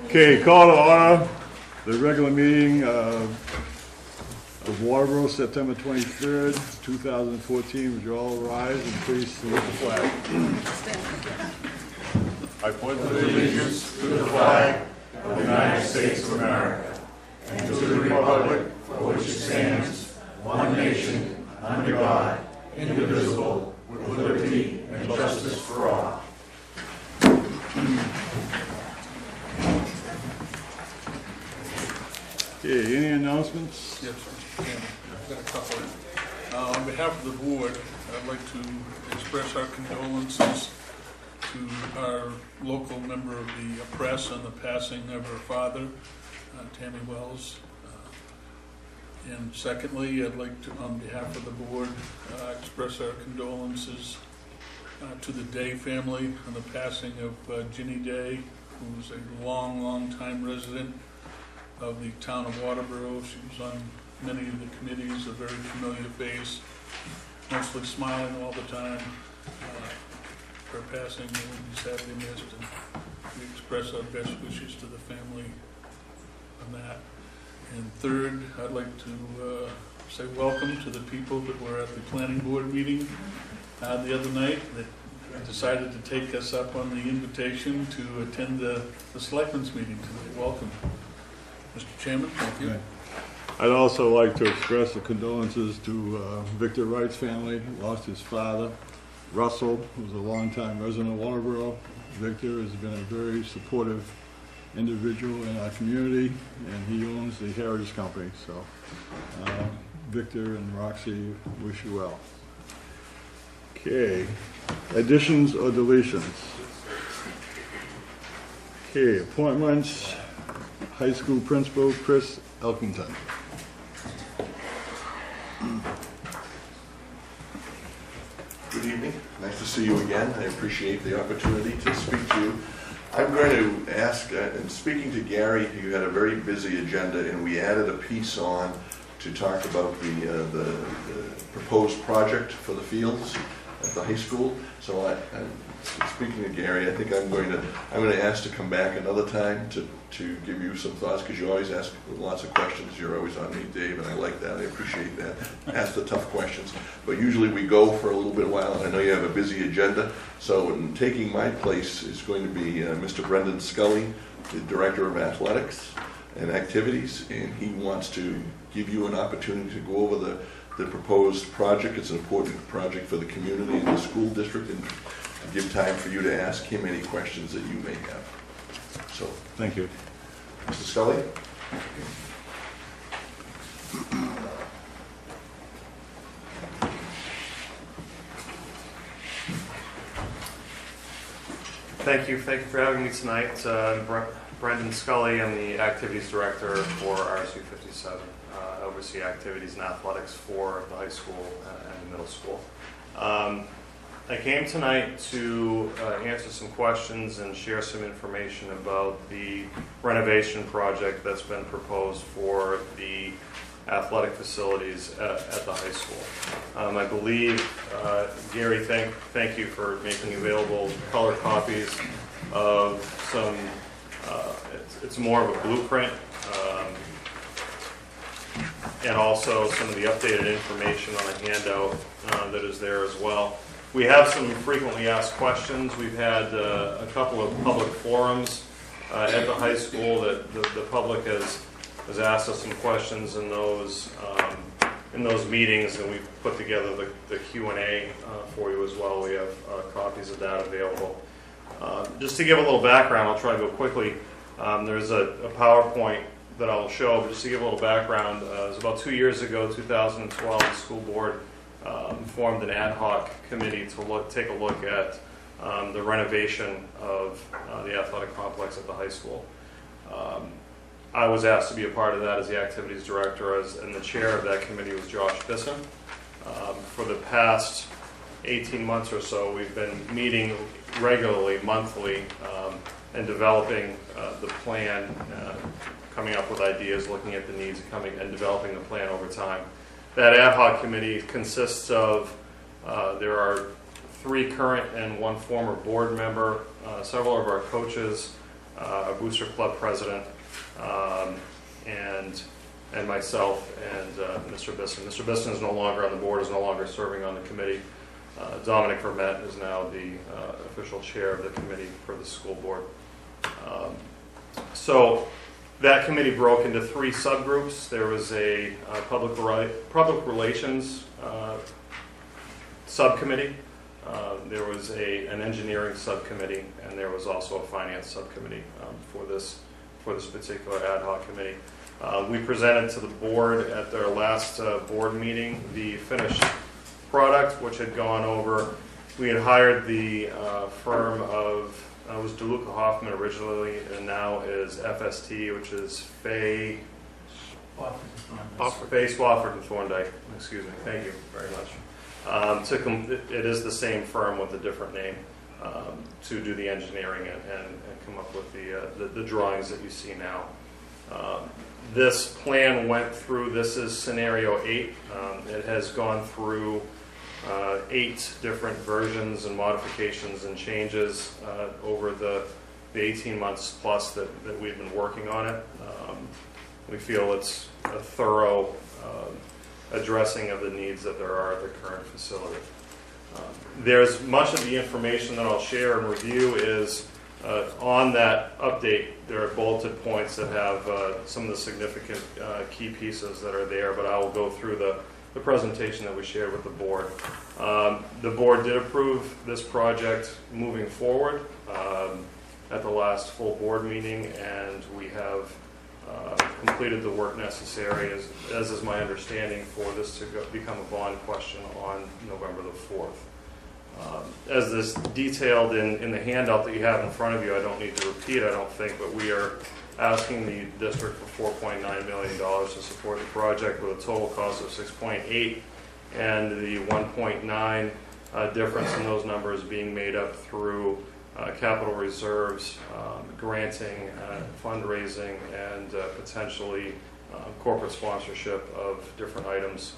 Okay, call to order the regular meeting of Waterboro, September 23rd, 2014. Would you all rise and please salute the flag? I pledge allegiance to the flag of the United States of America and to the republic for which it stands, one nation, under God, indivisible, with liberty and justice for all. Okay, any announcements? Yes, Mr. Chairman. I've got a couple. On behalf of the board, I'd like to express our condolences to our local member of the M.R.S.A on the passing of her father, Tammy Wells. And secondly, I'd like to, on behalf of the board, express our condolences to the Day family on the passing of Ginny Day, who was a long time resident of the town of Waterboro. She was on many of the committees, a very familiar face, mostly smiling all the time. Her passing will be sadly missed, and we express our best wishes to the family on that. And third, I'd like to say welcome to the people that were at the planning board meeting the other night that decided to take us up on the invitation to attend the Selectmen's meeting today. Welcome. Mr. Chairman, thank you. I'd also like to express the condolences to Victor Wright's family. Lost his father, Russell, who was a longtime resident of Waterboro. Victor has been a very supportive individual in our community, and he owns the Heritage Company. So, Victor and Roxy, wish you well. Okay, additions or deletions? Okay, appointments. High school principal, Chris Elkington. Good evening. Nice to see you again. I appreciate the opportunity to speak to you. I'm going to ask, in speaking to Gary, you had a very busy agenda, and we added a piece on to talk about the proposed project for the fields at the high school. So I'm speaking to Gary, I think I'm going to ask to come back another time to give you some thoughts, because you always ask lots of questions. You're always on me, Dave, and I like that. I appreciate that. Ask the tough questions. But usually we go for a little bit while, and I know you have a busy agenda. So in taking my place is going to be Mr. Brendan Scully, the Director of Athletics and Activities, and he wants to give you an opportunity to go over the proposed project. It's an important project for the community and the school district, and to give time for you to ask him any questions that you may have. So, Thank you. Mr. Scully? Thank you for having me tonight. Brendan Scully, I'm the Activities Director for RSU 57. I oversee activities and athletics for the high school and the middle school. I came tonight to answer some questions and share some information about the renovation project that's been proposed for the athletic facilities at the high school. I believe, Gary, thank you for making available color copies of some, it's more of a blueprint, and also some of the updated information on a handout that is there as well. We have some frequently asked questions. We've had a couple of public forums at the high school that the public has asked us some questions in those meetings, and we've put together the Q&A for you as well. We have copies of that available. Just to give a little background, I'll try to go quickly. There's a PowerPoint that I'll show, but just to give a little background, it was about 2 years ago, 2012, the school board formed an ad hoc committee to take a look at the renovation of the athletic complex at the high school. I was asked to be a part of that as the activities director, and the chair of that committee was Josh Bisson. For the past 18 months or so, we've been meeting regularly, monthly, and developing the plan, coming up with ideas, looking at the needs, and developing the plan over time. That ad hoc committee consists of, there are 3 current and 1 former board member, several of our coaches, a Booster Club president, and myself and Mr. Bisson. Mr. Bisson is no longer on the board, is no longer serving on the committee. Dominic Vermette is now the official chair of the committee for the school board. So that committee broke into 3 subgroups. There was a public relations subcommittee. There was an engineering subcommittee, and there was also a finance subcommittee for this particular ad hoc committee. We presented to the board at their last board meeting the finished product, which had gone over. We had hired the firm of, it was DeLuca Hoffman originally, and now is FST, which is Fay Swafford and Thorndike. Excuse me. Thank you very much. It is the same firm with a different name to do the engineering and come up with the drawings that you see now. This plan went through, this is scenario 8. It has gone through 8 different versions and modifications and changes over the 18 months plus that we've been working on it. We feel it's a thorough addressing of the needs that there are at the current facility. There's much of the information that I'll share and review is on that update. There are bulleted points that have some of the significant key pieces that are there, but I will go through the presentation that we shared with the board. The board did approve this project moving forward at the last full board meeting, and we have completed the work necessary, as is my understanding, for this to become a bond question on November the 4th. As this detailed in the handout that you have in front of you, I don't need to repeat, I don't think, but we are asking the district for $4.9 million to support the project with a total cost of $6.8 million, and the 1.9 difference in those numbers being made up through capital reserves, granting, fundraising, and potentially corporate sponsorship of different items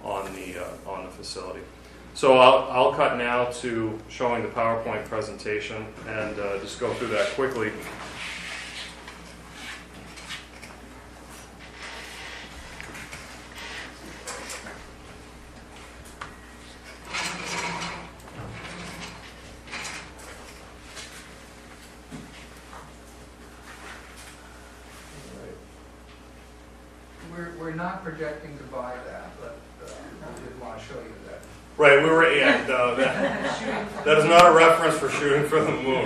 on the facility. So I'll cut now to showing the PowerPoint presentation and just go through that quickly. We're not projecting to buy that, but I did want to show you that. Right, we were, yeah, no, that is not a reference for shooting for the moon.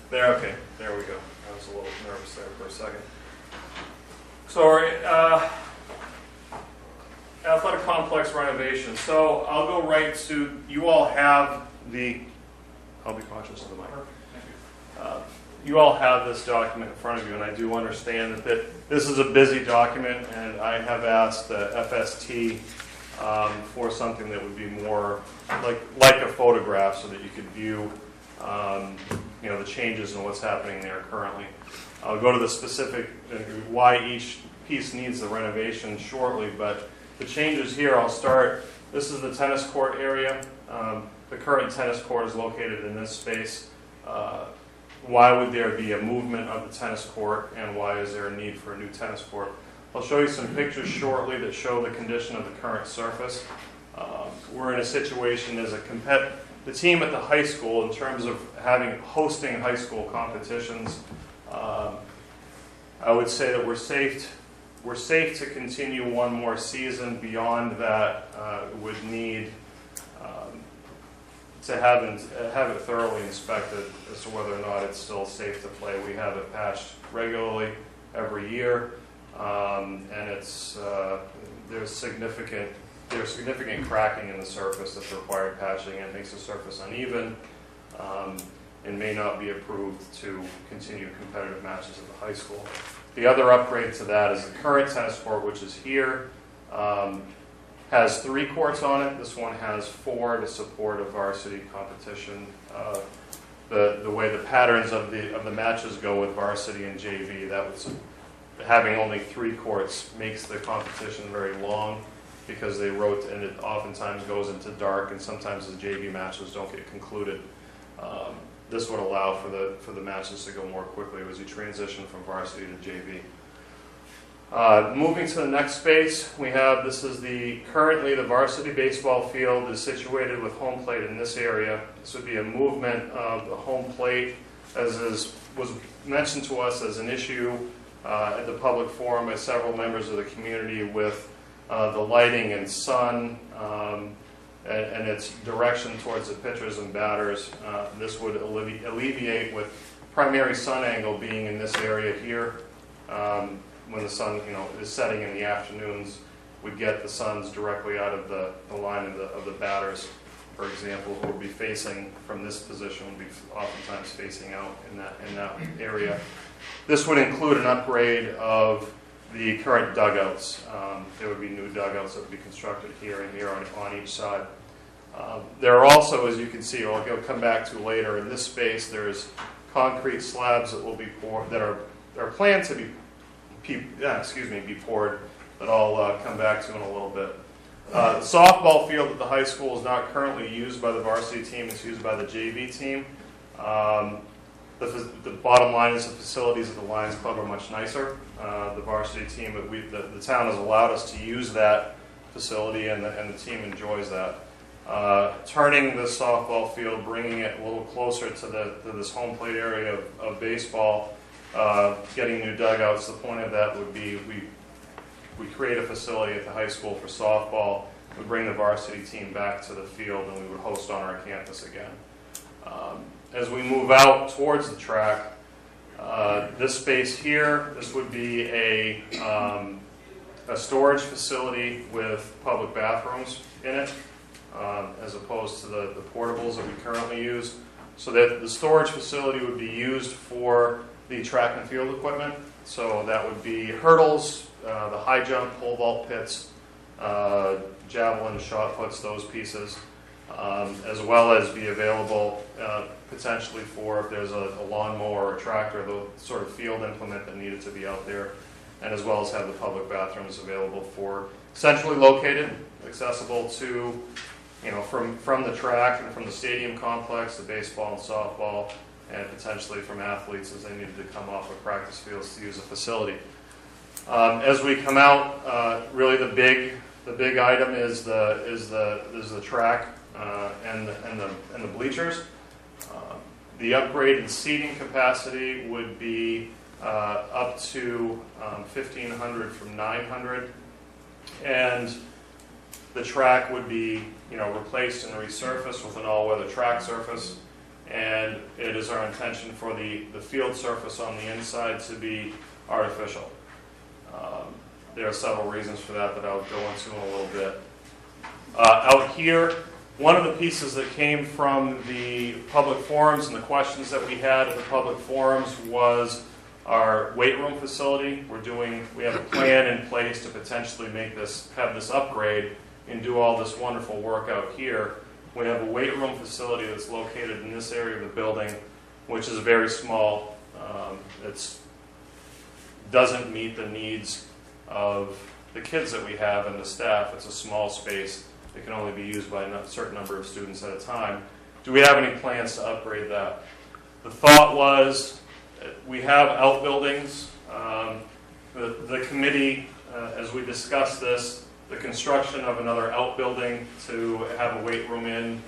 There, okay, there we go. I was a little nervous there for a second. So, athletic complex renovation. So, I'll go right to, you all have I'll be cautious of the mic. You all have this document in front of you, and I do understand that this is a busy document, and I have asked the FST for something that would be more like a photograph, so that you could view, the changes and what's happening there currently. I'll go to the specific why each piece needs the renovation shortly, but the changes here, I'll start. This is the tennis court area. The current tennis court is located in this space. Why would there be a movement of the tennis court, and why is there a need for a new tennis court? I'll show you some pictures shortly that show the condition of the current surface. We're in a situation as the team at the high school, in terms of hosting high school competitions. I would say that we're safe to continue one more season. Beyond that, would need to have it thoroughly inspected as to whether or not it's still safe to play. We have it patched regularly every year, and there's significant cracking in the surface that's required patching, and it makes the surface uneven, and may not be approved to continue competitive matches at the high school. The other upgrade to that is the current tennis court, which is here. Has 3 courts on it. This one has 4 to support a varsity competition. The way the patterns of the matches go with varsity and JV, having only 3 courts makes the competition very long, because they rotate, and it oftentimes goes into dark, and sometimes the JV matches don't get concluded. this would allow for the matches to go more quickly as you transition from varsity to JV. Moving to the next space, we have, this is currently the varsity baseball field is situated with home plate in this area. This would be a movement of the home plate, as was mentioned to us as an issue at the public forum by several members of the community with the lighting and sun and its direction towards the pitchers and batters. This would alleviate with primary sun angle being in this area here. When the sun, is setting in the afternoons, we'd get the suns directly out of the line of the batters, for example, who would be facing from this position, would be oftentimes facing out in that area. This would include an upgrade of the current dugouts. There would be new dugouts that would be constructed here and here on each side. There are also, as you can see, or I'll come back to later, in this space there's concrete slabs that will be poured, that are planned to be poured, that I'll come back to in a little bit. The softball field at the high school is not currently used by the varsity team, it's used by the JV team. The bottom line is the facilities at the Lions Club are much nicer. The varsity team, the town has allowed us to use that facility, and the team enjoys that. Turning the softball field, bringing it a little closer to this home plate area of baseball, getting new dugouts. The point of that would be we create a facility at the high school for softball. We bring the varsity team back to the field, and we would host on our campus again. As we move out towards the track, this space here, this would be a storage facility with public bathrooms in it, as opposed to the portables that we currently use. So that the storage facility would be used for the track and field equipment. So that would be hurdles, the high jump, pole vault pits, javelin, shot puts, those pieces, as well as be available potentially for if there's a lawnmower or a tractor, the sort of field implement that needed to be out there, and as well as have the public bathrooms available for centrally located, accessible to, from the track and from the stadium complex, the baseball and softball, and potentially from athletes as they needed to come off of practice fields to use a facility. As we come out, really the big item is the track and the bleachers. The upgraded seating capacity would be up to 1,500 from 900, and the track would be replaced and resurfaced with an all-weather track surface. And it is our intention for the field surface on the inside to be artificial. There are several reasons for that I'll go into in a little bit. Out here, one of the pieces that came from the public forums and the questions that we had at the public forums was our weight room facility. We have a plan in place to potentially have this upgrade and do all this wonderful work out here. We have a weight room facility that's located in this area of the building, which is very small. It doesn't meet the needs of the kids that we have and the staff. It's a small space. It can only be used by a certain number of students at a time. Do we have any plans to upgrade that? The thought was, we have outbuildings. The committee, as we discussed this, the construction of another outbuilding to have a weight room in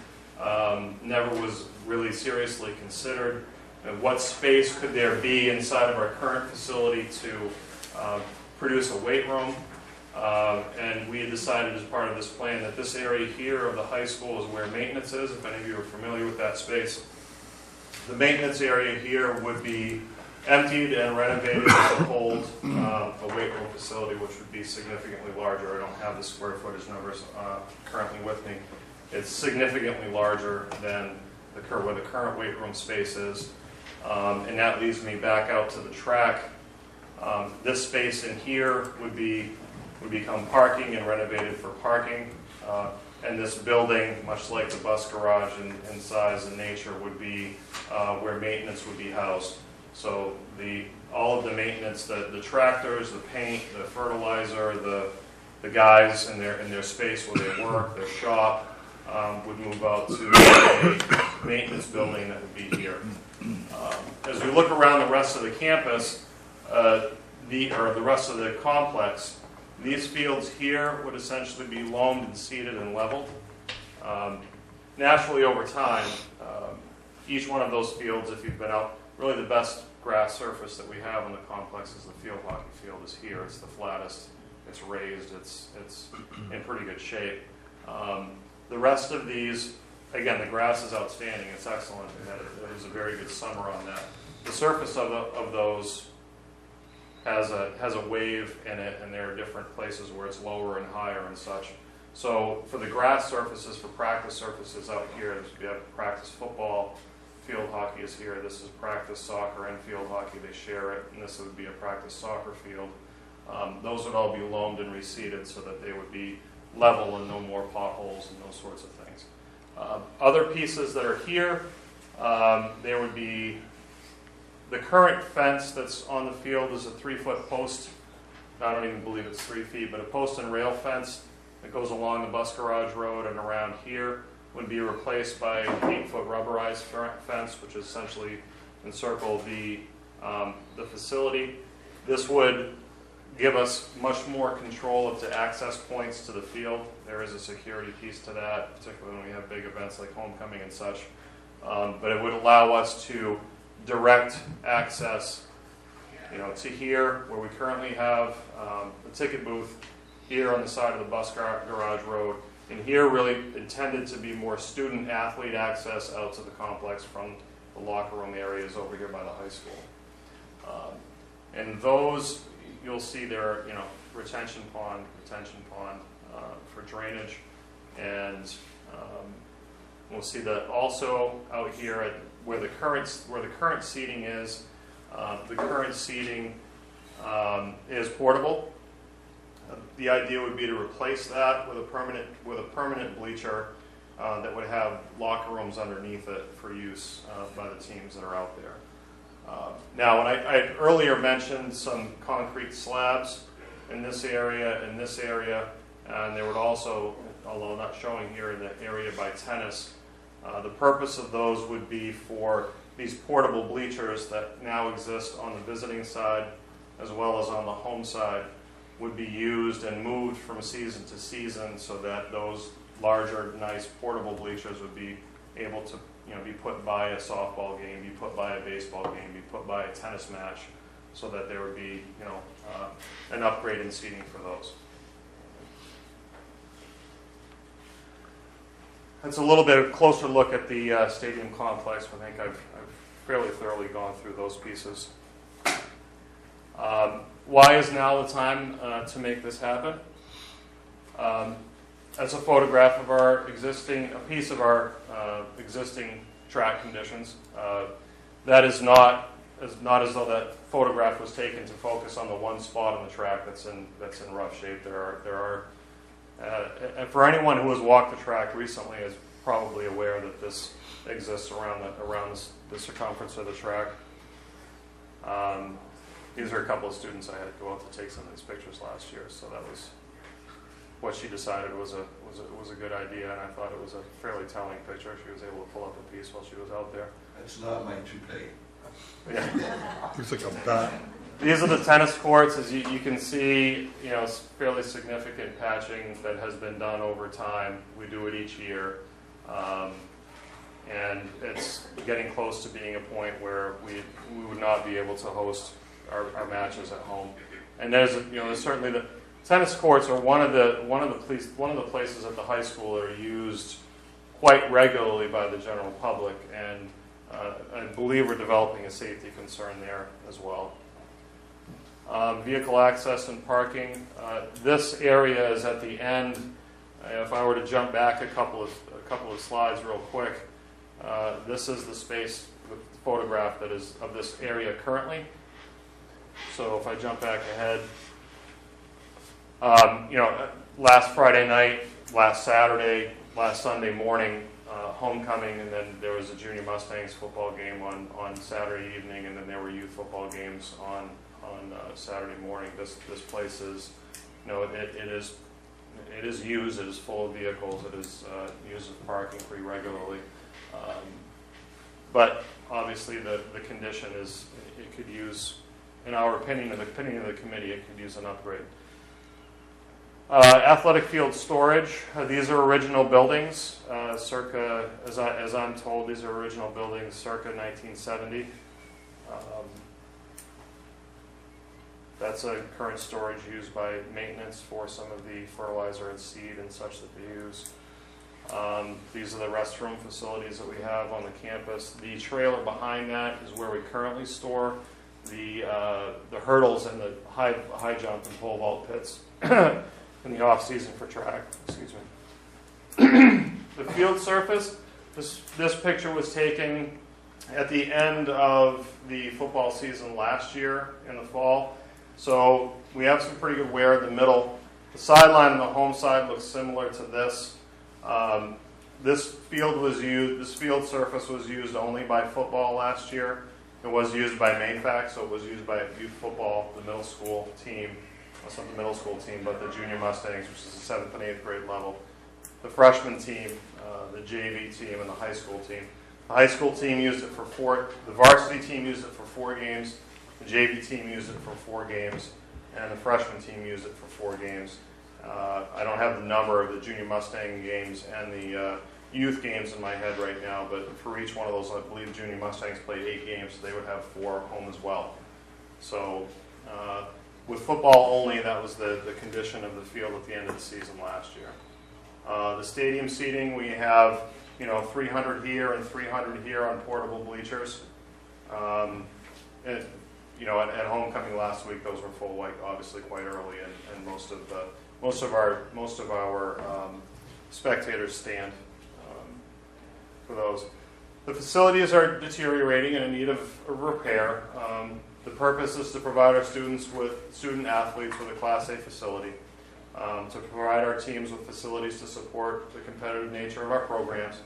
never was really seriously considered. And what space could there be inside of our current facility to produce a weight room? And we had decided as part of this plan that this area here of the high school is where maintenance is, if any of you are familiar with that space. The maintenance area here would be emptied and renovated to hold a weight room facility, which would be significantly larger. I don't have the square footage numbers currently with me. It's significantly larger than where the current weight room space is. And that leads me back out to the track. This space in here would become parking and renovated for parking. And this building, much like the bus garage in size and nature, would be where maintenance would be housed. So all of the maintenance, the tractors, the paint, the fertilizer, the guys in their space where they work, their shop, would move out to maintenance building that would be here. As we look around the rest of the campus, or the rest of the complex, these fields here would essentially be loamed and seeded and leveled. Naturally, over time, each one of those fields, if you've been out, really the best grass surface that we have on the complex is the field hockey field is here. It's the flattest, it's raised, it's in pretty good shape. The rest of these, again, the grass is outstanding, it's excellent. It was a very good summer on that. The surface of those has a wave in it, and there are different places where it's lower and higher and such. So for the grass surfaces, for practice surfaces out here, we have practice football, field hockey is here. This is practice soccer and field hockey. They share it, and this would be a practice soccer field. Those would all be loamed and reseeded so that they would be level and no more potholes and those sorts of things. Other pieces that are here, there would be the current fence that's on the field is a 3-foot post. I don't even believe it's 3 feet, but a post and rail fence that goes along the bus garage road and around here would be replaced by an 8-foot rubberized fence, which essentially encircle the facility. This would give us much more control of the access points to the field. There is a security piece to that, particularly when we have big events like homecoming and such. But it would allow us to direct access, to here where we currently have the ticket booth here on the side of the bus garage road. And here really intended to be more student athlete access out to the complex from the locker room areas over here by the high school. And those, you'll see there are, retention pond for drainage. And we'll see that also out here at where the current seating is. The current seating is portable. The idea would be to replace that with a permanent bleacher that would have locker rooms underneath it for use by the teams that are out there. Now, when I earlier mentioned some concrete slabs in this area, and there would also, although not showing here, in the area by tennis, the purpose of those would be for these portable bleachers that now exist on the visiting side as well as on the home side would be used and moved from season to season so that those larger, nice portable bleachers would be able to be put by a softball game, be put by a baseball game, be put by a tennis match, so that there would be an upgrade in seating for those. That's a little bit of a closer look at the stadium complex. I think I've fairly thoroughly gone through those pieces. Why is now the time to make this happen? That's a photograph of a piece of our existing track conditions. That is not as though that photograph was taken to focus on the one spot on the track that's in rough shape. And for anyone who has walked the track recently is probably aware that this exists around the circumference of the track. These are a couple of students I had to go out to take some of these pictures last year, so that was what she decided was a good idea, and I thought it was a fairly telling picture. She was able to pull up a piece while she was out there. It's not my toupee. Yeah. Looks like a bat. These are the tennis courts. As you can see, fairly significant patching that has been done over time. We do it each year. And it's getting close to being a point where we would not be able to host our matches at home. And there's certainly the tennis courts are one of the places at the high school that are used quite regularly by the general public, and I believe we're developing a safety concern there as well. Vehicle access and parking. This area is at the end. If I were to jump back a couple of slides real quick, this is the space with the photograph that is of this area currently. So if I jump back ahead, last Friday night, last Saturday, last Sunday morning, homecoming, and then there was a Junior Mustangs football game on Saturday evening, and then there were youth football games on Saturday morning. This place is, it is used. It is full of vehicles. It is used as parking pretty regularly. But obviously the condition is it could use, in our opinion, in the opinion of the committee, it could use an upgrade. Athletic field storage. These are original buildings, circa, as I'm told, these are original buildings circa 1970. That's a current storage used by maintenance for some of the fertilizer and seed and such that they use. These are the restroom facilities that we have on the campus. The trailer behind that is where we currently store the hurdles and the high jump and pole vault pits in the off season for track. Excuse me. The field surface. This picture was taken at the end of the football season last year in the fall. So we have some pretty good wear in the middle. The sideline on the home side looks similar to this. This field surface was used only by football last year. It was used by M.R.S.A, so it was used by youth football, the middle school team. That's not the middle school team, but the junior Mustangs, which is the 7th and 8th grade level. The freshman team, the JV team, and the high school team. The high school team used it for the varsity team used it for 4 games. The JV team used it for 4 games, and the freshman team used it for 4 games. I don't have the number of the junior Mustang games and the youth games in my head right now, but for each one of those, I believe junior Mustangs played 8 games, so they would have 4 home as well. So with football only, that was the condition of the field at the end of the season last year. The stadium seating, we have 300 here and 300 here on portable bleachers. At homecoming last week, those were full, obviously quite early, and most of our spectators stand for those. The facilities are deteriorating and in need of repair. The purpose is to provide our student athletes with a Class A facility, to provide our teams with facilities to support the competitive nature of our programs,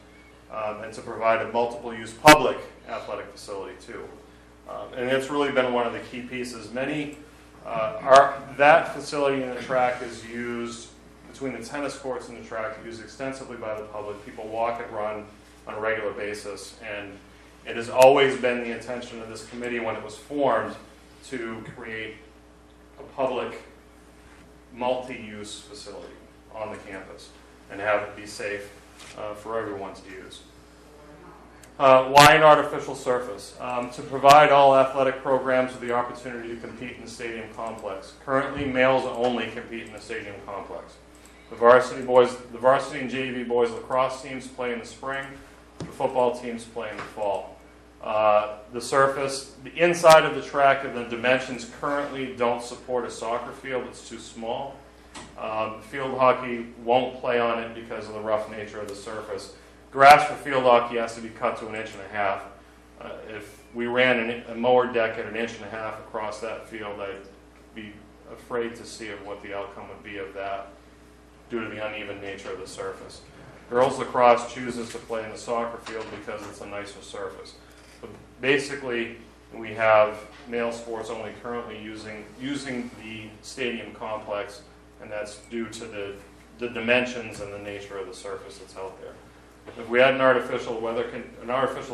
and to provide a multiple-use public athletic facility too. And it's really been one of the key pieces. That facility in the track is used, between the tennis courts and the track, used extensively by the public. People walk and run on a regular basis, and it has always been the intention of this committee when it was formed to create a public multi-use facility on the campus and have it be safe for everyone to use. Why an artificial surface? To provide all athletic programs with the opportunity to compete in the stadium complex. Currently, males only compete in the stadium complex. The varsity and JV boys lacrosse teams play in the spring. The football teams play in the fall. The surface, the inside of the track and the dimensions currently don't support a soccer field. It's too small. Field hockey won't play on it because of the rough nature of the surface. Grass for field hockey has to be cut to 1.5 inches. If we ran a mower deck at 1.5 inches across that field, I'd be afraid to see what the outcome would be of that due to the uneven nature of the surface. Girls lacrosse chooses to play in the soccer field because it's a nicer surface. But basically, we have male sports only currently using the stadium complex, and that's due to the dimensions and the nature of the surface that's out there. If we had an artificial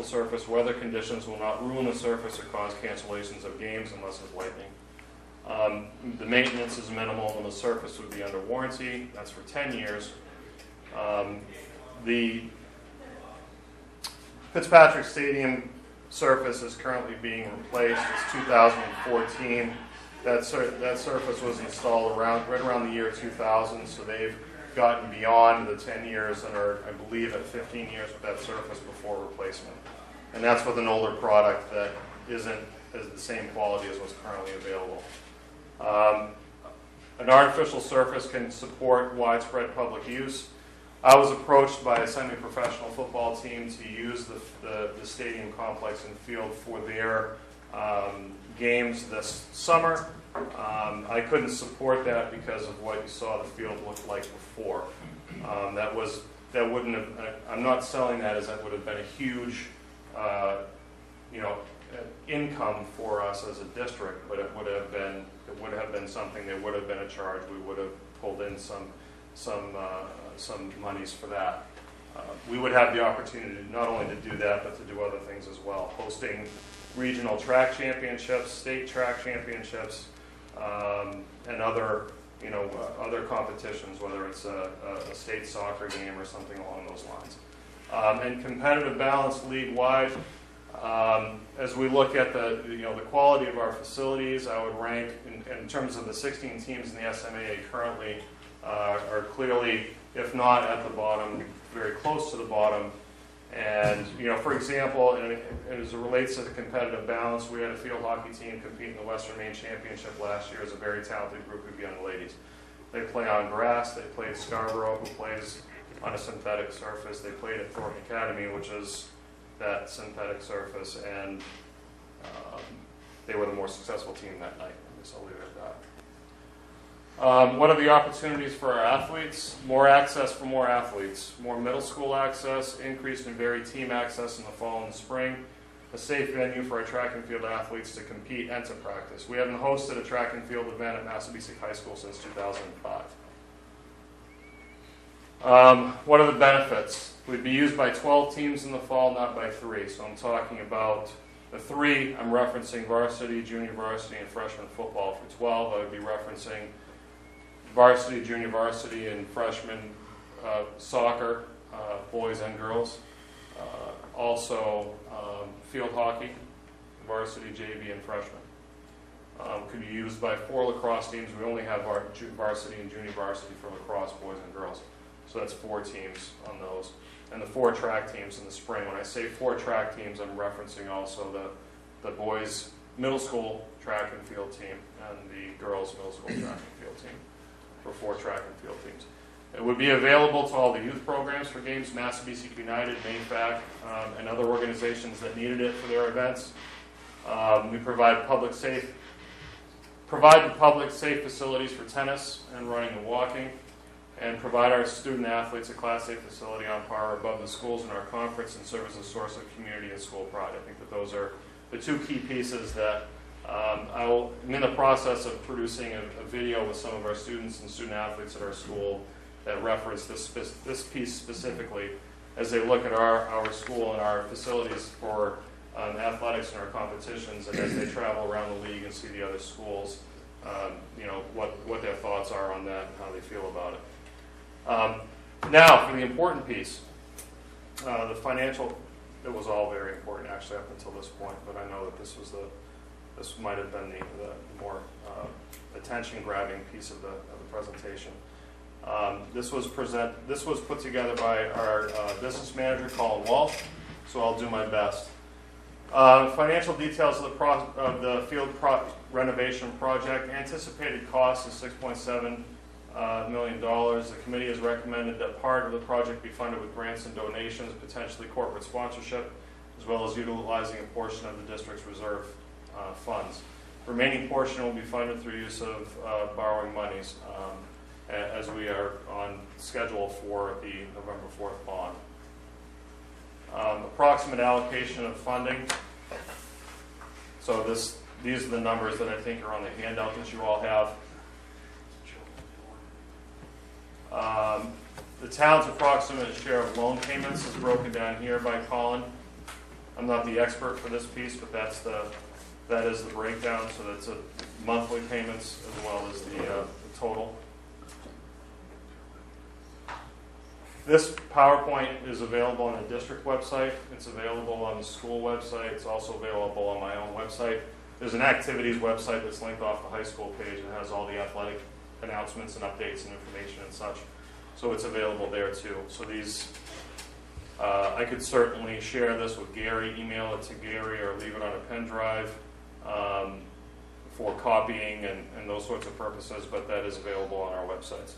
surface, weather conditions will not ruin the surface or cause cancellations of games unless there's lightning. The maintenance is minimal and the surface would be under warranty. That's for 10 years. The Fitzpatrick Stadium surface is currently being replaced. It's 2014. That surface was installed right around the year 2000, so they've gotten beyond the 10 years and are, I believe, at 15 years with that surface before replacement. And that's with an older product that isn't as the same quality as what's currently available. An artificial surface can support widespread public use. I was approached by a semi-professional football team to use the stadium complex and field for their games this summer. I couldn't support that because of what you saw the field look like before. That wouldn't have. I'm not selling that as that would have been a huge, income for us as a district, but it would have been something. There would have been a charge. We would have pulled in some monies for that. we would have the opportunity not only to do that, but to do other things as well, hosting regional track championships, state track championships, and other, other competitions, whether it's a state soccer game or something along those lines. And competitive balance league-wide, as we look at the quality of our facilities, I would rank in terms of the 16 teams in the SMAA currently are clearly, if not at the bottom, very close to the bottom. And, for example, and as it relates to the competitive balance, we had a field hockey team compete in the Western Maine Championship last year as a very talented group of young ladies. They play on grass. They played Scarborough, who plays on a synthetic surface. They played at Thornton Academy, which is that synthetic surface, and they were the more successful team that night. I guess I'll leave it at that. What are the opportunities for our athletes? More access for more athletes. More middle school access, increased and varied team access in the fall and spring, a safe venue for our track and field athletes to compete and to practice. We haven't hosted a track and field event at Massabesic High School since 2005. What are the benefits? We'd be used by 12 teams in the fall, not by 3. So I'm talking about the 3, I'm referencing varsity, junior varsity, and freshman football. For 12, I would be referencing varsity, junior varsity, and freshman soccer, boys and girls. Also, field hockey, varsity, JV, and freshman. Could be used by 4 lacrosse teams. We only have varsity and junior varsity for lacrosse, boys and girls. So that's 4 teams on those. And the 4 track teams in the spring. When I say 4 track teams, I'm referencing also the boys' middle school track and field team and the girls' middle school track and field team for 4 track and field teams. It would be available to all the youth programs for games, Massabesic United, M.R.S.A, and other organizations that needed it for their events. We provide the public safe facilities for tennis and running and walking, and provide our student athletes a Class A facility on par or above the schools in our conference and serve as a source of community and school pride. I think that those are the 2 key pieces that I'm in the process of producing a video with some of our students and student athletes at our school that reference this piece specifically as they look at our school and our facilities for athletics and our competitions, and as they travel around the league and see the other schools, what their thoughts are on that and how they feel about it. Now, for the important piece, the financial, it was all very important actually up until this point, but I know that this might have been the more attention-grabbing piece of the presentation. This was put together by our business manager, Colin Walsh, so I'll do my best. Financial details of the field renovation project. Anticipated cost is $6.7 million. The committee has recommended that part of the project be funded with grants and donations, potentially corporate sponsorship, as well as utilizing a portion of the district's reserve funds. The remaining portion will be funded through use of borrowing monies, as we are on schedule for the November 4th bond. Approximate allocation of funding. So these are the numbers that I think are on the handout that you all have. The town's approximate share of loan payments is broken down here by Colin. I'm not the expert for this piece, but that is the breakdown. So that's monthly payments as well as the total. This PowerPoint is available on the district website. It's available on the school website. It's also available on my own website. There's an activities website that's linked off the high school page and has all the athletic announcements and updates and information and such. So it's available there too. So these, I could certainly share this with Gary, email it to Gary, or leave it on a pen drive for copying and those sorts of purposes, but that is available on our websites.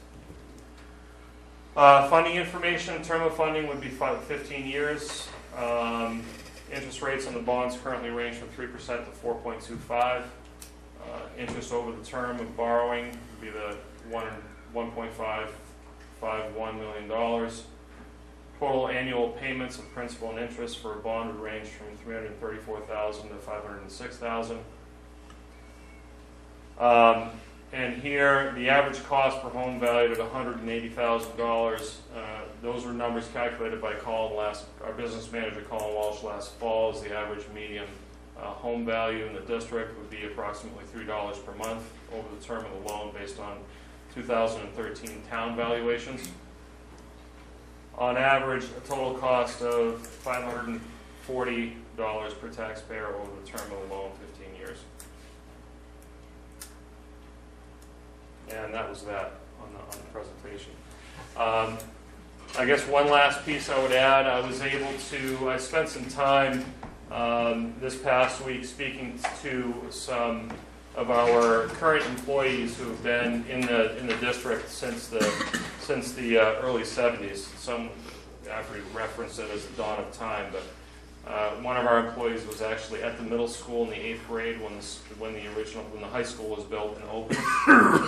Funding information, term of funding would be 15 years. Interest rates on the bonds currently range from 3% to 4.25. Interest over the term of borrowing would be the $1.551 million. Total annual payments of principal and interest for a bond would range from $334,000 to $506,000. And here, the average cost per home valued at $180,000 those were numbers calculated by our business manager Colin Walsh last fall. As the average median home value in the district would be approximately $3 per month over the term of the loan based on 2013 town valuations. On average, a total cost of $540 per taxpayer over the term of the loan, 15 years. And that was that on the presentation. I guess one last piece I would add, I spent some time this past week speaking to some of our current employees who have been in the district since the early 70s. Some actually reference it as the dawn of time, but one of our employees was actually at the middle school in the 8th grade when the high school was built and opened.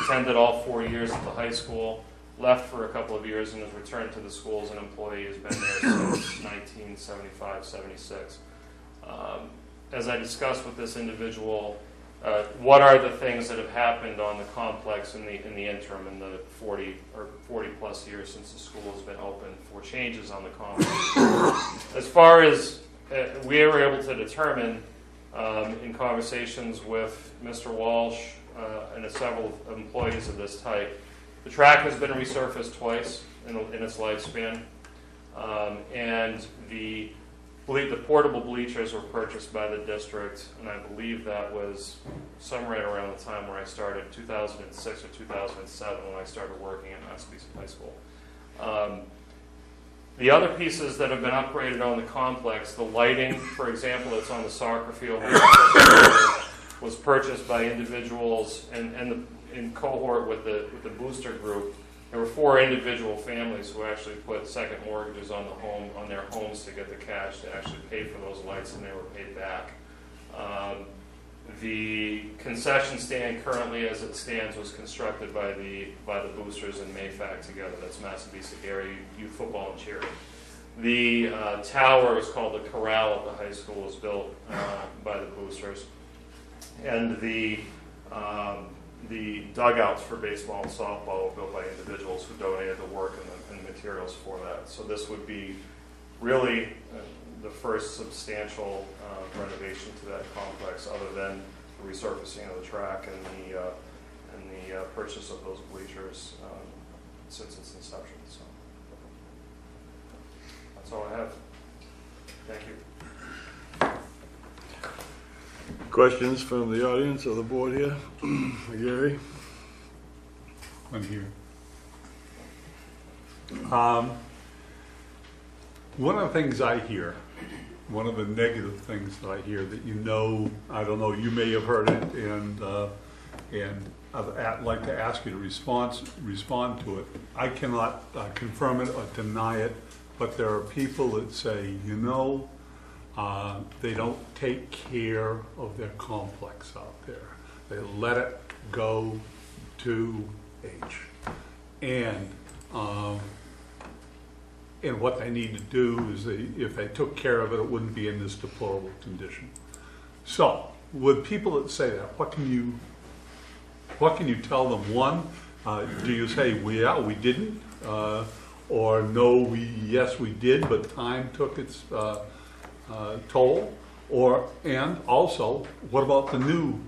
Attended all 4 years at the high school, left for a couple of years, and has returned to the school as an employee. Has been there since 1975-76. As I discussed with this individual, what are the things that have happened on the complex in the interim, in the 40 plus years since the school has been open, for changes on the complex? As far as we were able to determine in conversations with Mr. Walsh and several employees of this type, the track has been resurfaced twice in its lifespan, and the portable bleachers were purchased by the district, and I believe that was somewhere right around the time where I started, 2006 or 2007, when I started working at Massabesic High School. The other pieces that have been upgraded on the complex, the lighting, for example, that's on the soccer field, was purchased by individuals and in cohort with the booster group. There were 4 individual families who actually put second mortgages on their homes to get the cash to actually pay for those lights, and they were paid back. The concession stand currently, as it stands, was constructed by the boosters and MAFAC together. That's Massabesic Area Youth Football and Cheer. The tower is called the Corral at the high school, was built by the boosters, and the dugouts for baseball and softball were built by individuals who donated the work and the materials for that. So this would be really the first substantial renovation to that complex, other than the resurfacing of the track and the purchase of those bleachers since its inception. So that's all I have. Thank you. Questions from the audience or the board here? Gary? I'm here. One of the things I hear, one of the negative things that I hear that I don't know, you may have heard it, and I'd like to ask you to respond to it. I cannot confirm it or deny it, but there are people that say, they don't take care of their complex out there. They let it go to age. And what they need to do is, if they took care of it, it wouldn't be in this deplorable condition. So, with people that say that, what can you tell them? One, do you say, well, we didn't? Or no, yes, we did, but time took its toll? And also, what about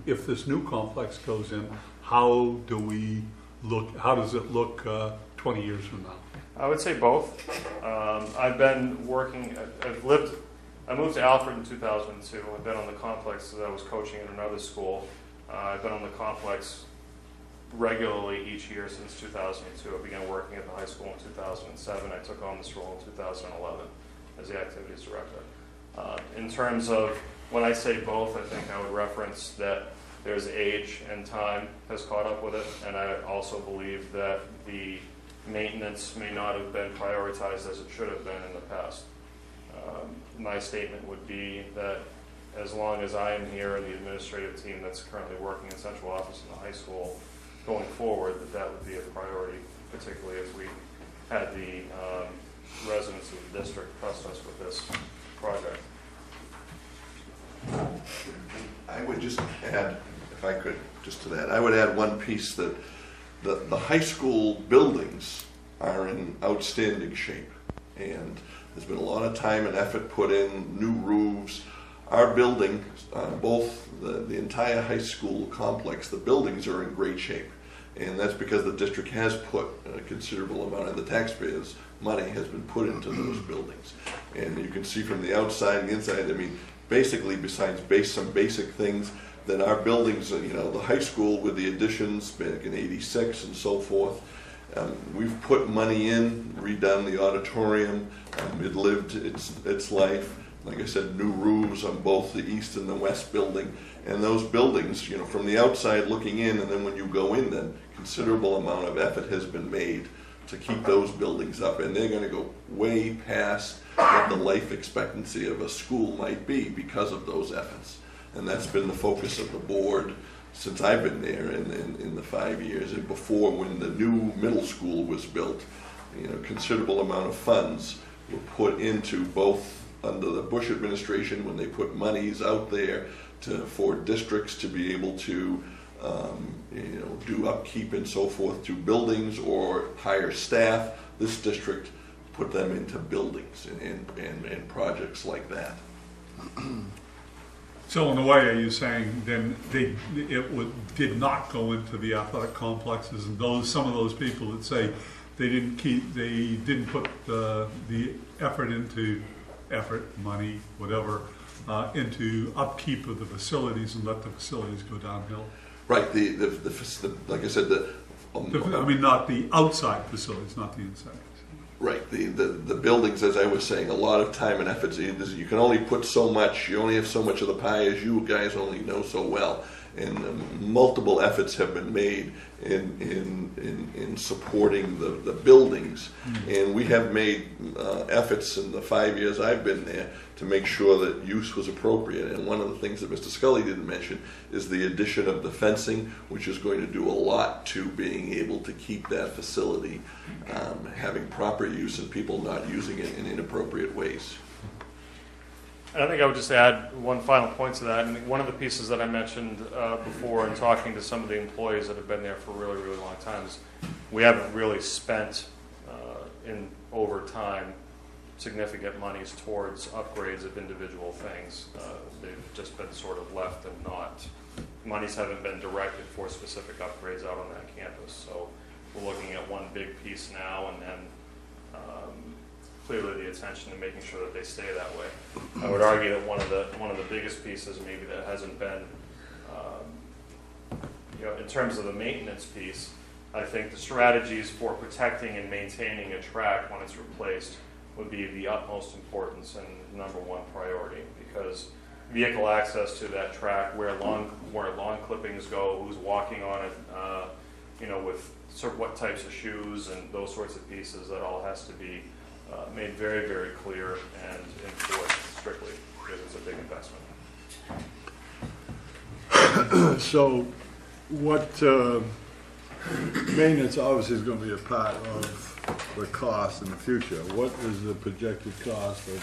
if this new complex goes in, how does it look 20 years from now? I would say both. I've been working, I moved to Alfred in 2002. I've been on the complex as I was coaching in another school. I've been on the complex regularly each year since 2002. I began working at the high school in 2007. I took on this role in 2011 as the activities director. In terms of when I say both, I think I would reference that there's age and time has caught up with it, and I also believe that the maintenance may not have been prioritized as it should have been in the past. My statement would be that as long as I am here and the administrative team that's currently working in central office in the high school going forward, that would be a priority, particularly as we had the residents of the district trust us with this project. I would just add, if I could, just to that, I would add one piece that the high school buildings are in outstanding shape. And there's been a lot of time and effort put in, new roofs. Our building, both the entire high school complex, the buildings are in great shape. And that's because the district has put a considerable amount of the taxpayers' money has been put into those buildings. And you can see from the outside and the inside, I mean, basically besides some basic things, that our buildings, you know, the high school with the additions back in '86 and so forth, we've put money in, redone the auditorium, it lived its life. Like I said, new roofs on both the east and the west building. And those buildings, you know, from the outside looking in, and then when you go in, then considerable amount of effort has been made to keep those buildings up. And they're going to go way past what the life expectancy of a school might be because of those efforts. And that's been the focus of the board since I've been there in the 5 years. And before, when the new middle school was built, you know, considerable amount of funds were put into both under the Bush administration when they put monies out there for districts to be able to you know, do upkeep and so forth to buildings or hire staff. This district put them into buildings and projects like that. So in a way, are you saying then did not go into the athletic complexes, and some of those people that say they didn't put the effort, money, whatever, into upkeep of the facilities and let the facilities go downhill? Right. Like I said, I mean, not the outside facilities, not the inside. Right. The buildings, as I was saying, a lot of time and effort. You can only put so much. You only have so much of the pie as you guys only know so well. And multiple efforts have been made in supporting the buildings. And we have made efforts in the 5 years I've been there to make sure that use was appropriate. And one of the things that Mr. Scully didn't mention is the addition of the fencing, which is going to do a lot to being able to keep that facility having proper use and people not using it in inappropriate ways. And I think I would just add one final point to that. And one of the pieces that I mentioned before in talking to some of the employees that have been there for a really, really long time is we haven't really spent in over time significant monies towards upgrades of individual things. They've just been sort of left and not. Monies haven't been directed for specific upgrades out on that campus. So we're looking at one big piece now, and then clearly the attention to making sure that they stay that way. I would argue that one of the biggest pieces maybe that hasn't been, you know, in terms of the maintenance piece, I think the strategies for protecting and maintaining a track when it's replaced would be the utmost importance and number one priority, because vehicle access to that track, where lawn clippings go, who's walking on it, you know, with sort of what types of shoes and those sorts of pieces, that all has to be made very, very clear and enforced strictly, because it's a big investment. So what maintenance obviously is going to be a part of the cost in the future. What is the projected cost of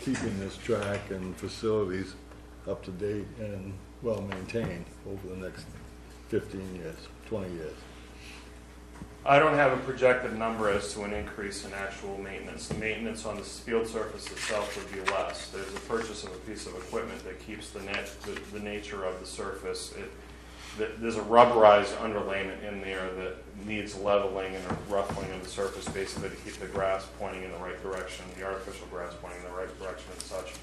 keeping this track and facilities up to date and well maintained over the next 15 years, 20 years? I don't have a projected number as to an increase in actual maintenance. The maintenance on the field surface itself would be less. There's a purchase of a piece of equipment that keeps the nature of the surface. There's a rubberized underlayment in there that needs leveling and a ruffling of the surface, basically to keep the grass pointing in the right direction, the artificial grass pointing in the right direction and such.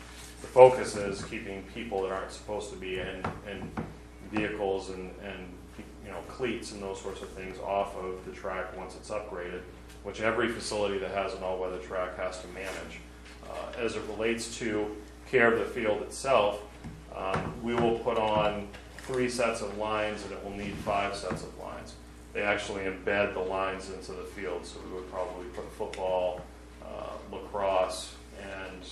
The focus is keeping people that aren't supposed to be in vehicles and you know, cleats and those sorts of things off of the track once it's upgraded, which every facility that has an all-weather track has to manage. As it relates to care of the field itself, we will put on 3 sets of lines, and it will need 5 sets of lines. They actually embed the lines into the field, so we would probably put football, lacrosse, and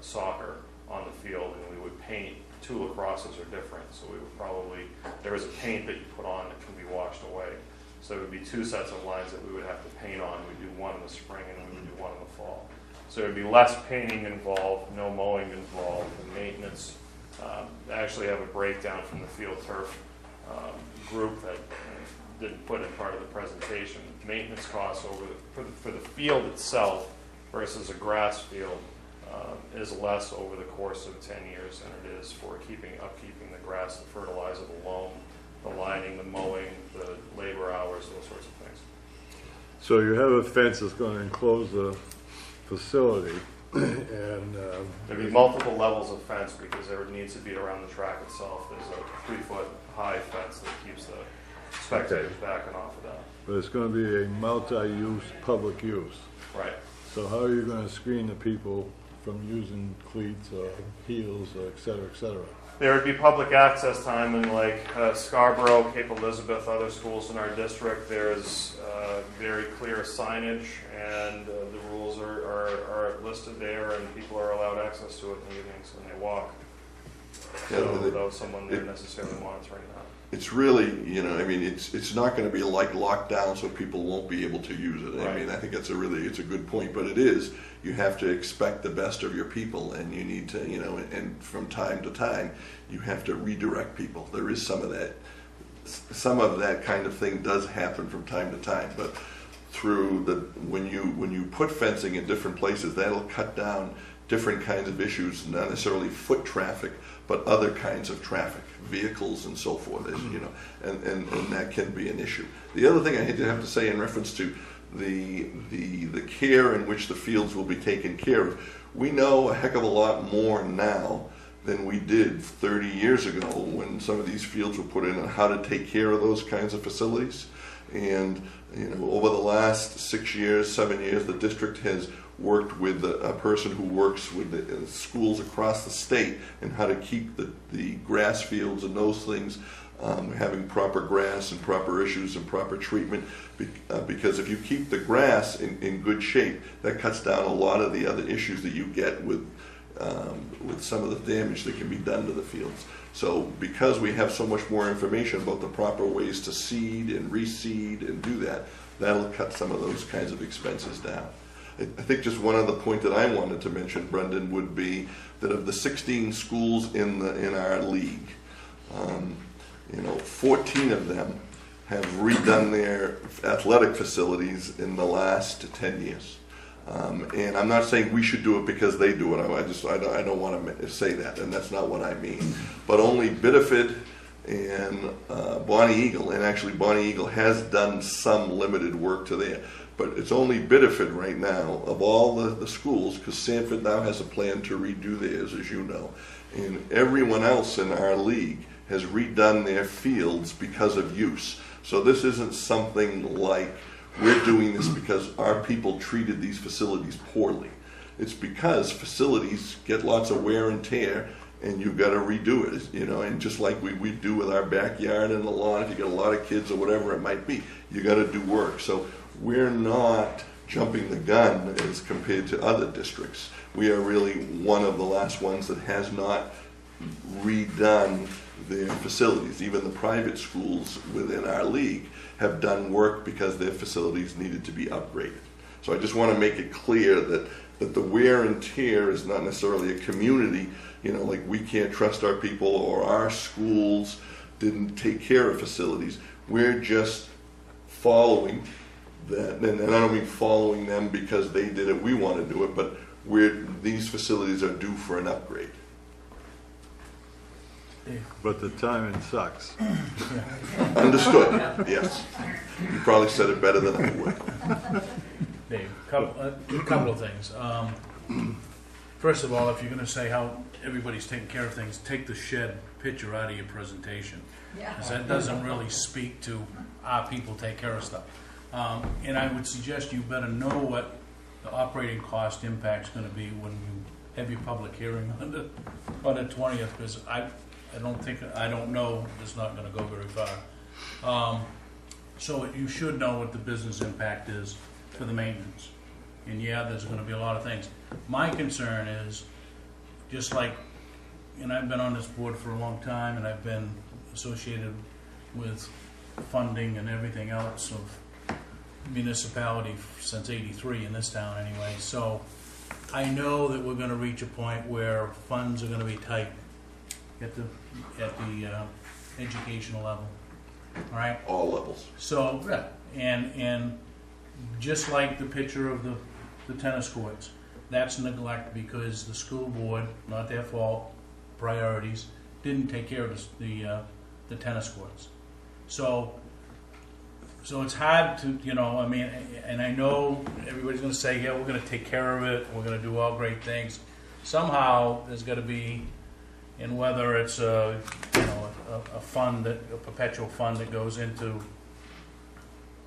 soccer on the field, and we would paint. 2 lacrosses are different, so we would probably, there is a paint that you put on that can be washed away. So it would be 2 sets of lines that we would have to paint on. We'd do one in the spring and we would do one in the fall. So it would be less painting involved, no mowing involved, and maintenance. I actually have a breakdown from the field turf group that didn't put in part of the presentation. Maintenance costs for the field itself versus a grass field is less over the course of 10 years than it is for upkeeping the grass, the fertilizer, the loam, the lining, the mowing, the labor hours, those sorts of things. So you have a fence that's going to enclose the facility, and There'd be multiple levels of fence because there needs to be around the track itself. There's a 3-foot high fence that keeps the spectators backing off of that. but it's going to be a multi-use, public use. Right. So how are you going to screen the people from using cleats or heels, or et cetera, et cetera? There would be public access time in like Scarborough, Cape Elizabeth, other schools in our district. There's very clear signage, and the rules are listed there, and people are allowed access to it in the evenings when they walk. So without someone there necessarily monitoring that. It's really, I mean, it's not going to be like lockdown, so people won't be able to use it. I mean, I think it's a good point, but it is. You have to expect the best of your people, and you need to, and from time to time, you have to redirect people. There is some of that. Some of that kind of thing does happen from time to time, but when you put fencing in different places, that'll cut down different kinds of issues, not necessarily foot traffic, but other kinds of traffic, vehicles and so forth, and that can be an issue. The other thing I have to say in reference to the care in which the fields will be taken care of, we know a heck of a lot more now than we did 30 years ago when some of these fields were put in, on how to take care of those kinds of facilities. And over the last 6 years, 7 years, the district has worked with a person who works with the schools across the state and how to keep the grass fields and those things having proper grass and proper issues and proper treatment, because if you keep the grass in good shape, that cuts down a lot of the other issues that you get with some of the damage that can be done to the fields. So because we have so much more information about the proper ways to seed and reseed and do that, that'll cut some of those kinds of expenses down. I think just one other point that I wanted to mention, Brendan, would be that of the 16 schools in our league, 14 of them have redone their athletic facilities in the last 10 years. And I'm not saying we should do it because they do it. I don't want to say that, and that's not what I mean. But only Biddeford and Bonnie Eagle, and actually Bonnie Eagle has done some limited work to there. But it's only Biddeford right now of all the schools, because Sanford now has a plan to redo theirs, as you know. And everyone else in our league has redone their fields because of use. So this isn't something like we're doing this because our people treated these facilities poorly. It's because facilities get lots of wear and tear, and you've got to redo it, and just like we do with our backyard and the lawn, if you get a lot of kids or whatever it might be, you got to do work. So we're not jumping the gun as compared to other districts. We are really one of the last ones that has not redone their facilities. Even the private schools within our league have done work because their facilities needed to be upgraded. So I just want to make it clear that the wear and tear is not necessarily a community, like we can't trust our people or our schools didn't take care of facilities. We're just following that, and I don't mean following them because they did it, we want to do it, but these facilities are due for an upgrade. But the timing sucks. Understood, yes. You probably said it better than I would. Dave, a couple of things. First of all, if you're going to say how everybody's taking care of things, take the shed picture out of your presentation. Because that doesn't really speak to our people take care of stuff. And I would suggest you better know what the operating cost impact's going to be when you have your public hearing on the 20th, because I don't know, it's not going to go very far. So you should know what the business impact is for the maintenance. And yeah, there's going to be a lot of things. My concern is, just like, and I've been on this board for a long time, and I've been associated with funding and everything else of municipality since '83 in this town anyway. So I know that we're going to reach a point where funds are going to be tight at the educational level. all right? All levels. So, yeah, and just like the picture of the tennis courts, that's neglect because the school board, not their fault, priorities, didn't take care of the tennis courts. So it's hard to, I mean, and I know everybody's gonna say, yeah, we're gonna take care of it, we're gonna do all great things. Somehow, there's gotta be, and whether it's a fund, a perpetual fund that goes into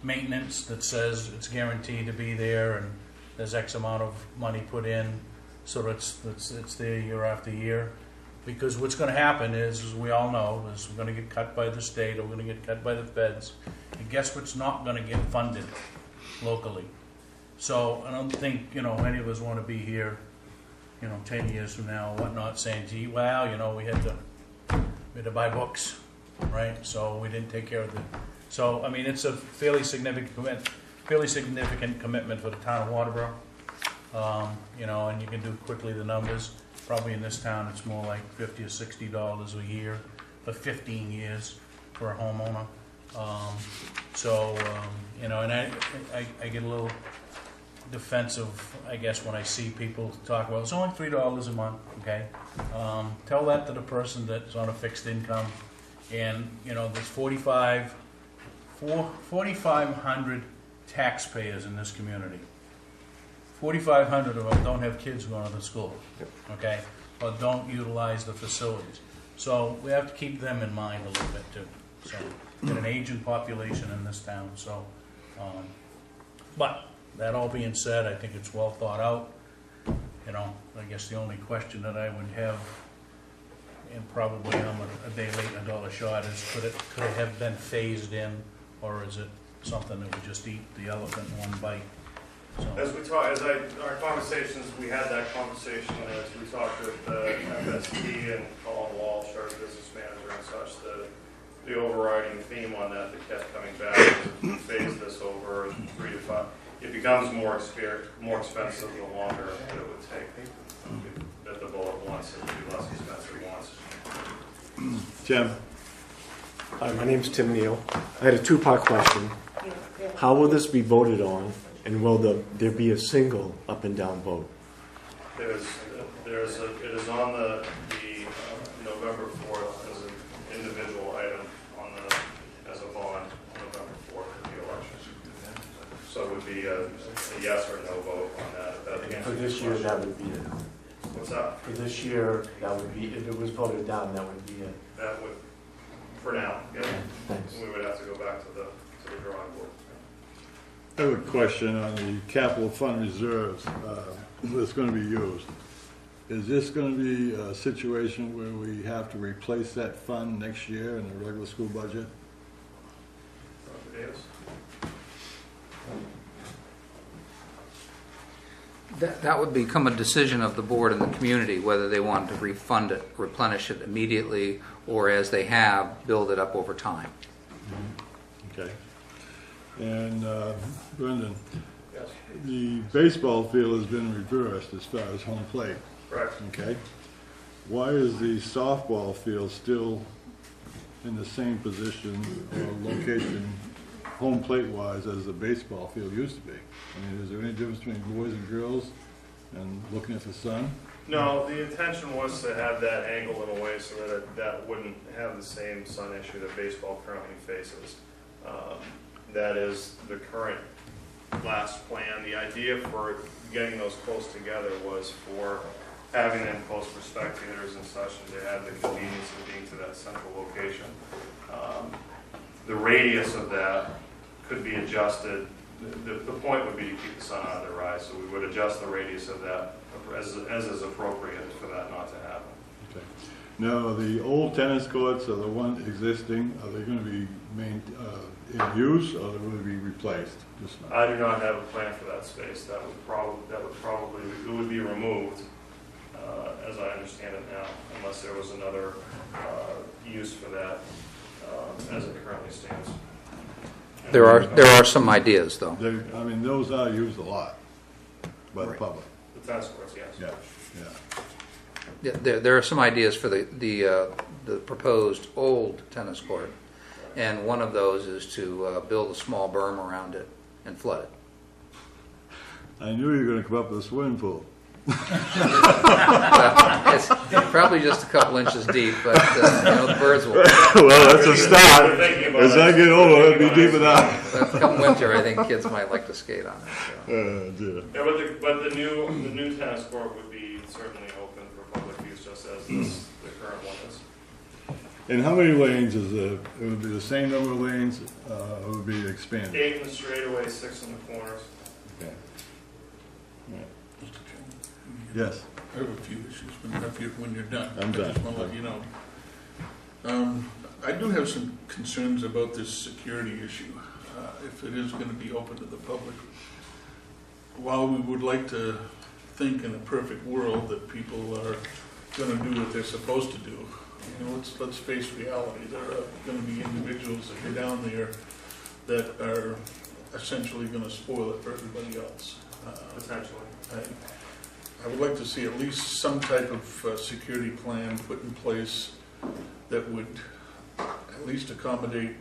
maintenance that says it's guaranteed to be there and there's X amount of money put in, so it's there year after year. Because what's going to happen is, as we all know, is we're going to get cut by the state or we're going to get cut by the feds. And guess what's not going to get funded locally? So I don't think, any of us want to be here, 10 years from now or whatnot saying, gee, well, we had to buy books, right? So we didn't take care of it. So, I mean, it's a fairly significant commitment for the town of Waterboro. And you can do quickly the numbers. Probably in this town, it's more like $50 or $60 a year for 15 years for a homeowner. And I get a little defensive, I guess, when I see people talk, well, it's only $3 a month, okay? Tell that to the person that's on a fixed income. And, there's 4,500 taxpayers in this community. 4,500 of them don't have kids going to the school, okay, or don't utilize the facilities. So we have to keep them in mind a little bit too. So we've got an aging population in this town. So, but that all being said, I think it's well thought out. I guess the only question that I would have, and probably I'm a day late and a dollar short, is could it have been phased in, or is it something that would just eat the elephant in one bite? So. Our conversations, we had that conversation as we talked with FST and Colin Walsh, our business manager and such, the overriding theme on that kept coming back is if we phase this over 3 to 5, it becomes more expensive the longer that it would take. Bit the bullet once, it would be less expensive once. Jim? Hi, my name's Tim Neal. I had a two-part question. How will this be voted on, and will there be a single up and down vote? It is on the November 4th as an individual item as a bond on November 4th of the election. So it would be a yes or no vote on that. For this year, that would be it. What's that? For this year, that would be, if it was voted down, that would be it. That would, for now, yeah. Thanks. We would have to go back to the drawing board. I have a question on the capital fund reserves that's going to be used. Is this going to be a situation where we have to replace that fund next year in the regular school budget? Davis? That would become a decision of the board and the community, whether they want to refund it, replenish it immediately, or as they have, build it up over time. Okay. And Brendan, Yes. the baseball field has been reversed as far as home plate, Correct. okay? Why is the softball field still in the same position or location, home plate wise, as the baseball field used to be? I mean, is there any difference between boys and girls and looking at the sun? No, the intention was to have that angle in a way so that that wouldn't have the same sun issue that baseball currently faces. That is the current last plan. The idea for getting those close together was for having them close for spectators and such, and to have the convenience of being to that central location. The radius of that could be adjusted. The point would be to keep the sun out of their eyes, so we would adjust the radius of that as is appropriate for that not to happen. Okay. Now, the old tennis courts are the ones existing. Are they going to be in use, or will they be replaced? I do not have a plan for that space. That would probably it would be removed, as I understand it now, unless there was another use for that as it currently stands. There are some ideas, though. I mean, those are used a lot by the public. The tennis courts, yes. Yeah. Yeah, there are some ideas for the proposed old tennis court. And one of those is to build a small berm around it and flood it. I knew you were gonna come up with a swimming pool. It's probably just a couple inches deep, but the birds will. Well, that's a start. We're thinking about As it. I get older, it'll be deep enough. But come winter, I think kids might like to skate on it. So. Dear. Yeah, but the new tennis court would be certainly open for public use, just as the current one is. And how many lanes is it? It would be the same number of lanes, it would be expanded? 8 in the straightaway, 6 in the corners. Okay. Mr. Chairman. Yes. I have a few issues when you're done. I'm I just done. want to let you know. I do have some concerns about this security issue, if it is going to be open to the public. While we would like to think in a perfect world that people are going to do what they're supposed to do, let's face reality. There are going to be individuals that go down there that are essentially going to spoil it for everybody else. Potentially. I would like to see at least some type of security plan put in place that would at least accommodate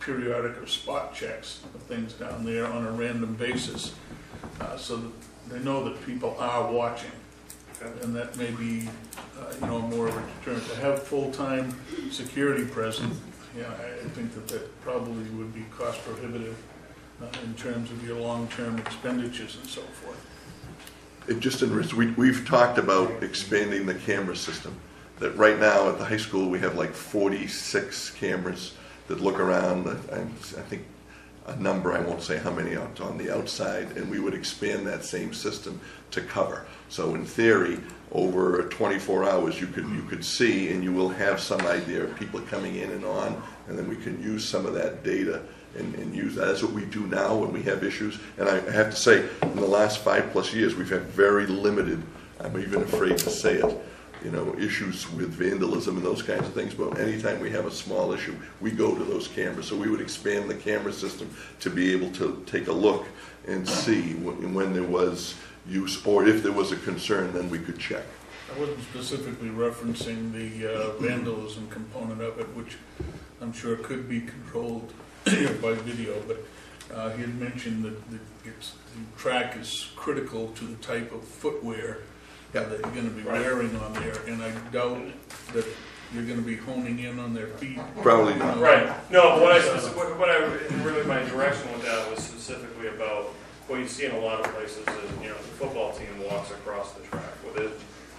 periodic or spot checks of things down there on a random basis, so that they know that people are watching. And that may be, more of a deterrent. To have full-time security present, I think that probably would be cost prohibitive in terms of your long-term expenditures and so forth. We've talked about expanding the camera system. That right now at the high school, we have like 46 cameras that look around. I think a number, I won't say how many, on the outside, and we would expand that same system to cover. So in theory, over 24 hours, you could see, and you will have some idea of people coming in and on, and then we can use some of that data and use that. That's what we do now when we have issues. And I have to say, in the last 5+ years, we've had very limited, I'm even afraid to say it, issues with vandalism and those kinds of things. But anytime we have a small issue, we go to those cameras. So we would expand the camera system to be able to take a look and see when there was use, or if there was a concern, then we could check. I wasn't specifically referencing the vandalism component of it, which I'm sure could be controlled by video, but he had mentioned that the track is critical to the type of footwear that you're going to be wearing on there, and I doubt that you're going to be honing in on their feet. Probably not. Right. No, really my direction with that was specifically about what you see in a lot of places is, the football team walks across the track. Well,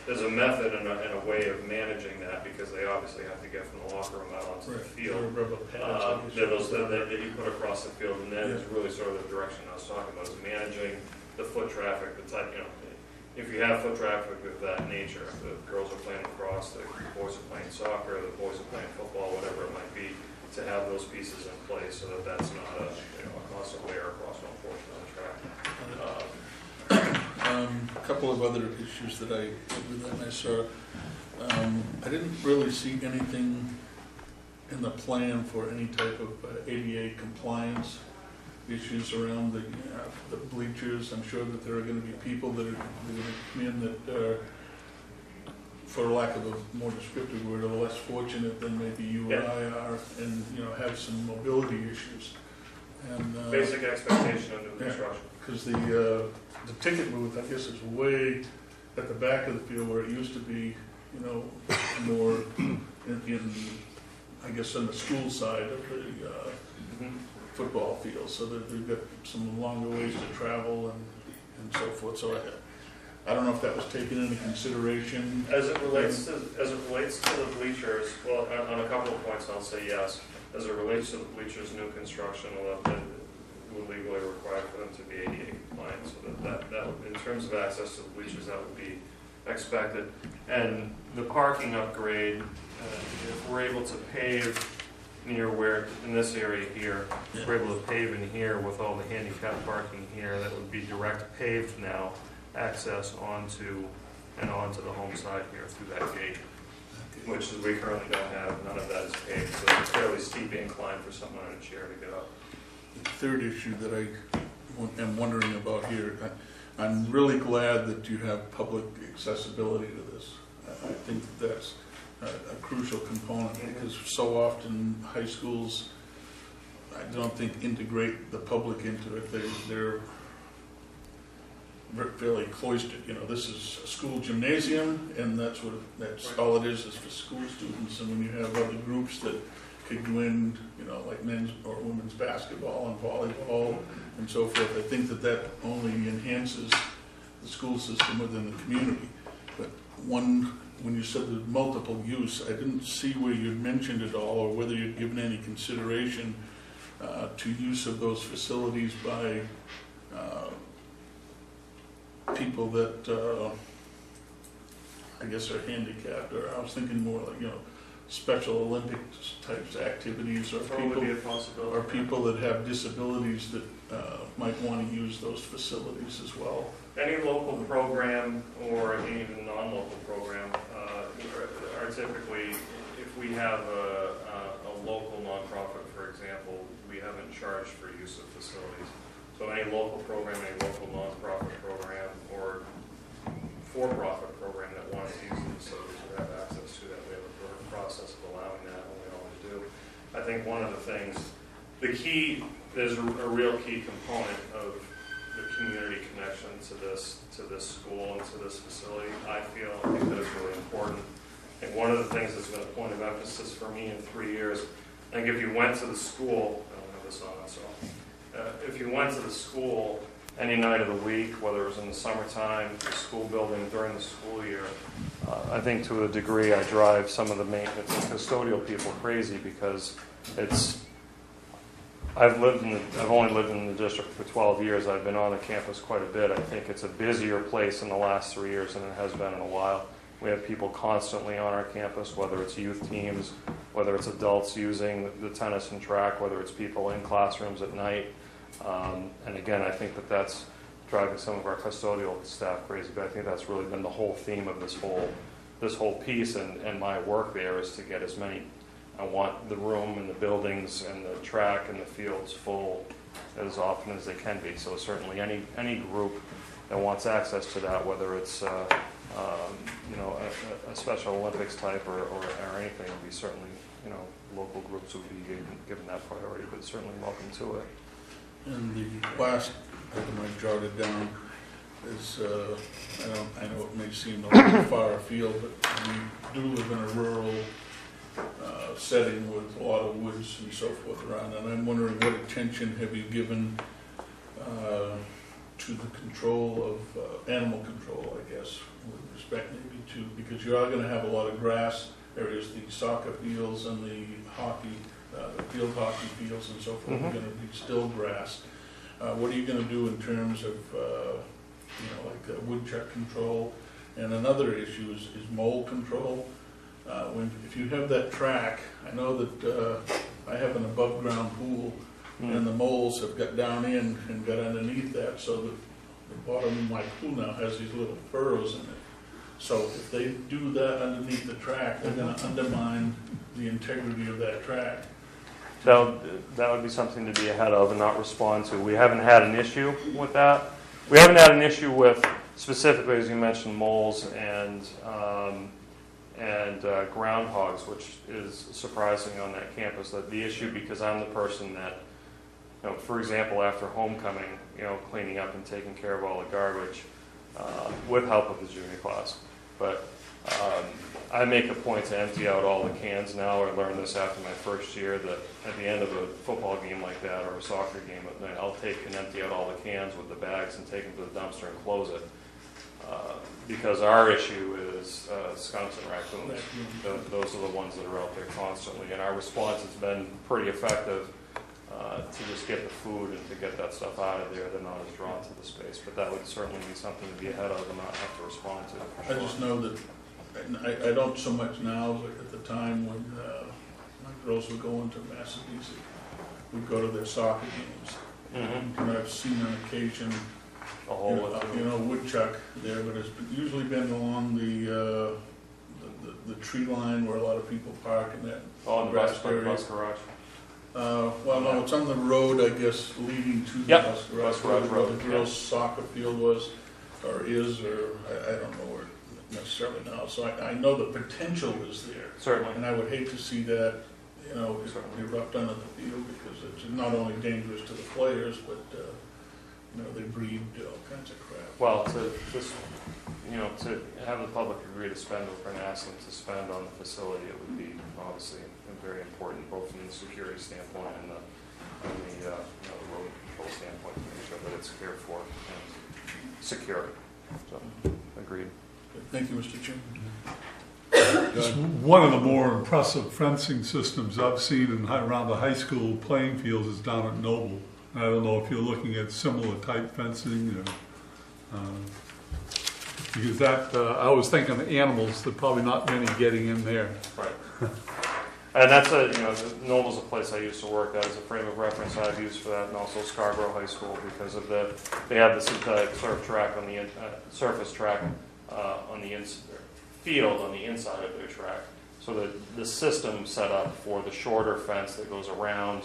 there's a method and a way of managing that, because they obviously have to get from the locker room out onto the field. That you put across the field, and that is really sort of the direction I was talking about, is managing the foot traffic, the type, if you have foot traffic of that nature, the girls are playing lacrosse, the boys are playing soccer, the boys are playing football, whatever it might be, to have those pieces in place so that that's not a constant wear across one portion of the track. A couple of other issues that I saw. I didn't really see anything in the plan for any type of ADA compliance issues around the bleachers. I'm sure that there are going to be people that are going to come in that are, for lack of a more descriptive word, are less fortunate than maybe you and I are, and have some mobility issues. And Basic expectation of new construction. Because the ticket booth, I guess, is way at the back of the field where it used to be, more in I guess, on the school side of the football field, so that they've got some longer ways to travel and so forth. So I don't know if that was taken into consideration. As it relates to the bleachers, well, on a couple of points, I'll say yes. As it relates to the bleachers, new construction would legally require for them to be ADA compliant. So that in terms of access to the bleachers, that would be expected. And the parking upgrade, if we're able to pave near where, in this area here, if we're able to pave in here with all the handicap parking here, that would be direct paved now, access onto the home side here through that gate, which we currently don't have. None of that is paved, so it's a fairly steep incline for someone in a chair to get up. The third issue that I am wondering about here, I'm really glad that you have public accessibility to this. I think that's a crucial component, because so often high schools, I don't think, integrate the public into it. They're fairly cloistered. You know, this is a school gymnasium, and that's all it is for school students. And when you have other groups that could go in, you know, like men's or women's basketball and volleyball and so forth, I think that only enhances the school system within the community. But when you said the multiple use, I didn't see where you mentioned it all, or whether you'd given any consideration to use of those facilities by people that I guess are handicapped, or I was thinking more like, you know, Special Olympics types activities, or people that have disabilities that might want to use those facilities as well. Any local program or even non-local program are typically, if we have a local nonprofit, for example, we haven't charged for use of facilities. So any local program, any local nonprofit program, or for-profit program that wants to use the facilities, we have access to that. We have a process of allowing that, and we always do. I think one of the things, there's a real key component of the community connection to this school and to this facility. I think that is really important. I think one of the things that's been a point of emphasis for me in 3 years, I think if you went to the school, I don't have this on, so if you went to the school any night of the week, whether it was in the summertime, the school building during the school year, I think to a degree I drive some of the maintenance and custodial people crazy, because I've only lived in the district for 12 years. I've been on the campus quite a bit. I think it's a busier place in the last 3 years than it has been in a while. We have people constantly on our campus, whether it's youth teams, whether it's adults using the tennis and track, whether it's people in classrooms at night. And again, I think that's driving some of our custodial staff crazy, but I think that's really been the whole theme of this whole piece, and my work there is to get as many. I want the room and the buildings and the track and the fields full as often as they can be. So certainly any group that wants access to that, whether it's you know, a Special Olympics type or anything, would be certainly, you know, local groups would be given that priority, but certainly welcome to it. And the last item I jotted down is, I know it may seem a little far afield, but we do live in a rural setting with a lot of woods and so forth around, and I'm wondering what attention have you given to the control of animal control, I guess, with respect maybe to, because you are going to have a lot of grass areas, the soccer fields and the hockey, the field hockey fields and so forth are going to be still grass. What are you going to do in terms of, you know, like woodchuck control? And another issue is mole control. If you have that track, I know that I have an above ground pool, and the moles have got down in and got underneath that, so that the bottom of my pool now has these little furrows in it. So if they do that underneath the track, they're going to undermine the integrity of that track. That would be something to be ahead of and not respond to. We haven't had an issue with that. We haven't had an issue with, specifically as you mentioned, moles and groundhogs, which is surprising on that campus. That the issue, because I'm the person that, you know, for example, after homecoming, you know, cleaning up and taking care of all the garbage with help of the junior class. But I make a point to empty out all the cans now. I learned this after my first year, that at the end of a football game like that or a soccer game at night, I'll take and empty out all the cans with the bags and take them to the dumpster and close it. Because our issue is skunks and raccoons. Those are the ones that are out there constantly. And our response has been pretty effective to just get the food and to get that stuff out of there. They're not as drawn to the space. But that would certainly be something to be ahead of and not have to respond to. For sure. I just know that I don't so much now, but at the time when my girls would go into Massabesic, we'd go to their soccer games. And I've seen on occasion you know, woodchuck there, but it's usually been along the tree line where a lot of people park in that grass area. Bus garage. Well, no, it's on the road, I guess, leading to the bus garage, where the girls' soccer field was, or is, or I don't know where. necessarily now. So I know the potential is there. Certainly. And I would hate to see that, erupt onto the field, because it's not only dangerous to the players, but, they breed all kinds of crap. Well, to have the public agree to spend what we're going to ask them to spend on the facility, it would be obviously very important, both from the security standpoint and the road control standpoint, to make sure that it's cared for and secure. So, agreed. Thank you, Mr. Chairman. It's one of the more impressive fencing systems I've seen around the high school playing fields is down at Noble. I don't know if you're looking at similar type fencing, because that, I was thinking of animals, there probably not many getting in there. Right. And that's Noble's a place I used to work at as a frame of reference I've used for that, and also Scarborough High School, because of they have the synthetic surf track on the surface track on the field on the inside of their track. So the system set up for the shorter fence that goes around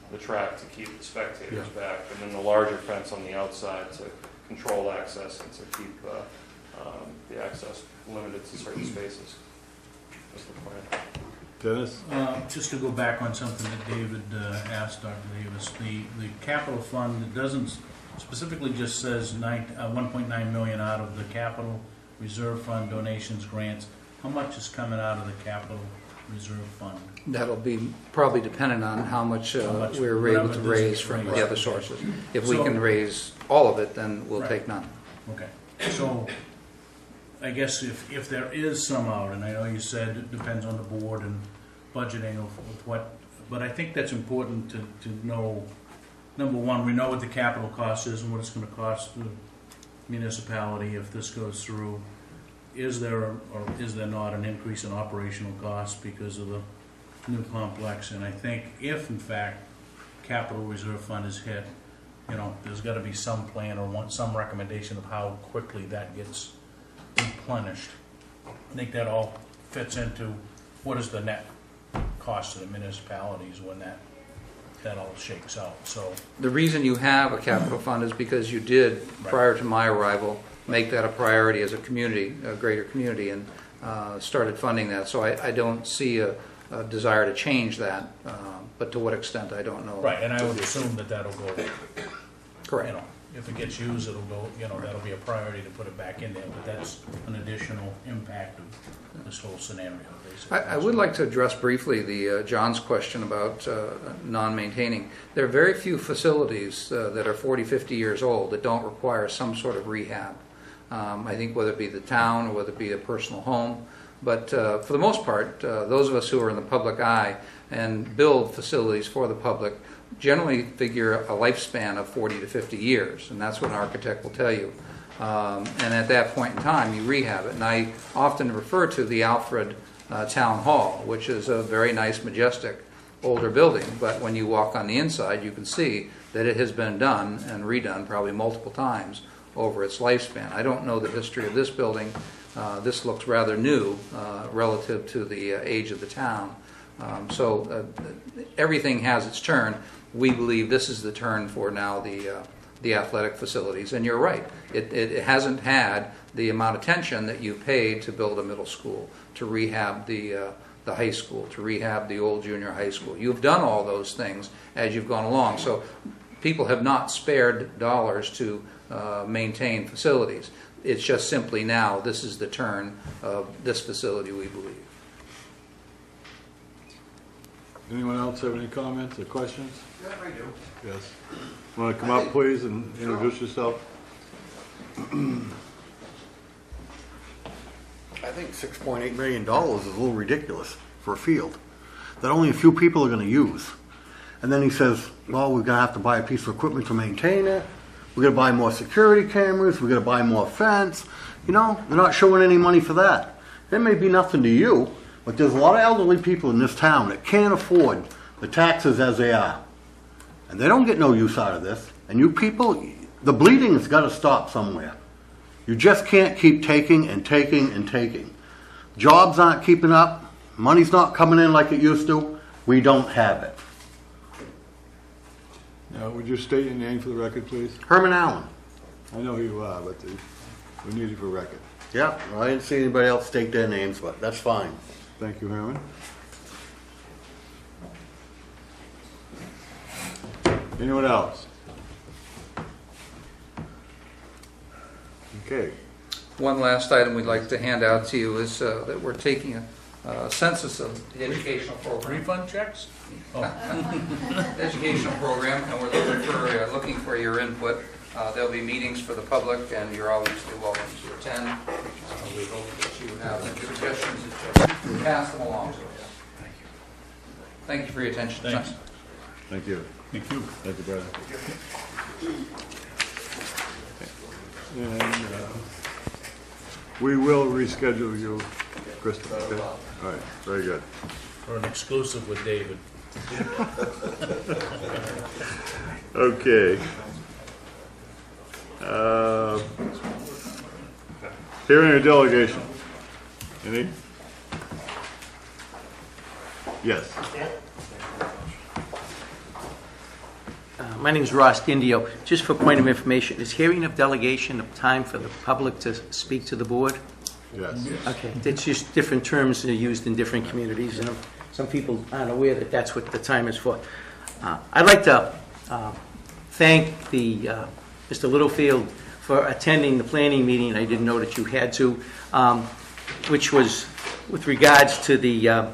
the track to keep the spectators back, and then the larger fence on the outside to control access and to keep the access limited to certain spaces. That's the plan. Dennis? Just to go back on something that David asked, Dr. Davis, the capital fund, it doesn't specifically just says 1.9 million out of the capital reserve fund, donations, grants. How much is coming out of the capital reserve fund? That'll be probably dependent on how much we're able to raise from the other sources. If we can raise all of it, then we'll take none. Okay. So I guess if there is some out, and I know you said it depends on the board and budgeting of what, but I think that's important to know. Number one, we know what the capital cost is and what it's going to cost the municipality if this goes through. Is there or is there not an increase in operational costs because of the new complex? And I think if in fact capital reserve fund is hit, there's got to be some plan or some recommendation of how quickly that gets replenished. I think that all fits into what is the net cost to the municipalities when that all shakes out. So the reason you have a capital fund is because you did, prior to my arrival, make that a priority as a community, a greater community, and started funding that. So I don't see a desire to change that, but to what extent, I don't know. Right, and I would assume that'll go. Correct. If it gets used, it'll go, that'll be a priority to put it back in there, but that's an additional impact of this whole scenario, basically. I would like to address briefly the John's question about non-maintaining. There are very few facilities that are 40, 50 years old that don't require some sort of rehab. I think whether it be the town or whether it be a personal home, but for the most part, those of us who are in the public eye and build facilities for the public generally figure a lifespan of 40 to 50 years, and that's what an architect will tell you. And at that point in time, you rehab it. And I often refer to the Alfred Town Hall, which is a very nice, majestic, older building. But when you walk on the inside, you can see that it has been done and redone probably multiple times over its lifespan. I don't know the history of this building. This looks rather new relative to the age of the town. So everything has its turn. We believe this is the turn for now the athletic facilities. And you're right, it hasn't had the amount of attention that you paid to build a middle school, to rehab the high school, to rehab the old junior high school. You've done all those things as you've gone along. So people have not spared dollars to maintain facilities. It's just simply now this is the turn of this facility, we believe. Anyone else have any comments or questions? Yeah, I do. Yes. Want to come up, please, and introduce yourself? I think $6.8 million is a little ridiculous for a field that only a few people are going to use. And then he says, well, we're going to have to buy a piece of equipment to maintain it. We're going to buy more security cameras. We're going to buy more fence. They're not showing any money for that. That may be nothing to you, but there's a lot of elderly people in this town that can't afford the taxes as they are. And they don't get no use out of this. And you people, the bleeding has got to stop somewhere. You just can't keep taking and taking and taking. Jobs aren't keeping up. Money's not coming in like it used to. We don't have it. Now, would you state your name for the record, please? Herman Allen. I know who you are, but we need you for record. Yeah, I didn't see anybody else state their names, but that's fine. Thank you, Herman. Anyone else? Okay. One last item we'd like to hand out to you is that we're taking a census of the educational program. Refund checks? Educational program, and we're looking for your input. There'll be meetings for the public, and you're obviously welcome to attend. We hope that you have any suggestions, that you pass them along to us. Thank you for your attention tonight. Thanks. Thank you. Thank you. Thank you, brother. And we will reschedule you, Kristen. Okay? All right, very good. For an exclusive with David. Okay. Hearing or delegation? Any? Yes. My name is Ross Indio. Just for point of information, is hearing of delegation of time for the public to speak to the board? Yes. Okay, it's just different terms that are used in different communities, and some people aren't aware that that's what the time is for. I'd like to thank the Mr. Littlefield for attending the planning meeting. I didn't know that you had to, which was with regards to the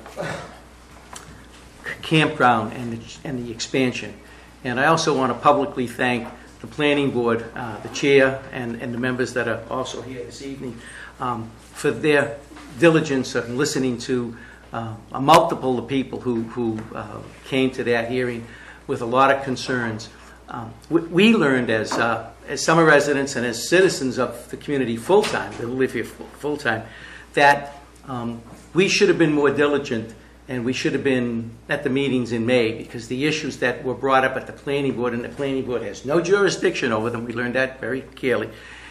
campground and the expansion. And I also want to publicly thank the planning board, the chair, and the members that are also here this evening for their diligence in listening to a multiple of people who came to that hearing with a lot of concerns. We learned as summer residents and as citizens of the community full-time, that live here full-time, that we should have been more diligent, and we should have been at the meetings in May, because the issues that were brought up at the planning board, and the planning board has no jurisdiction over them, we learned that very clearly,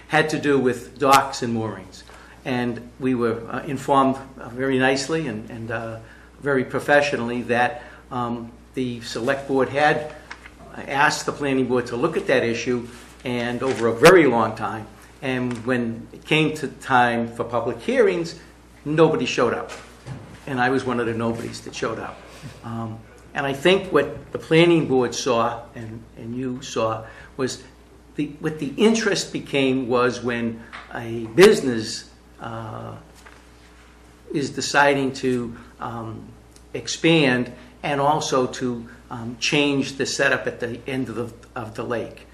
had to do with docks and moorings. And we were informed very nicely and very professionally that the select board had asked the planning board to look at that issue, and over a very long time. And when it came to time for public hearings, nobody showed up. And I was one of the nobodies that showed up. And I think what the planning board saw, and you saw, was what the interest became was when a business is deciding to expand and also to change the setup at the end of the lake.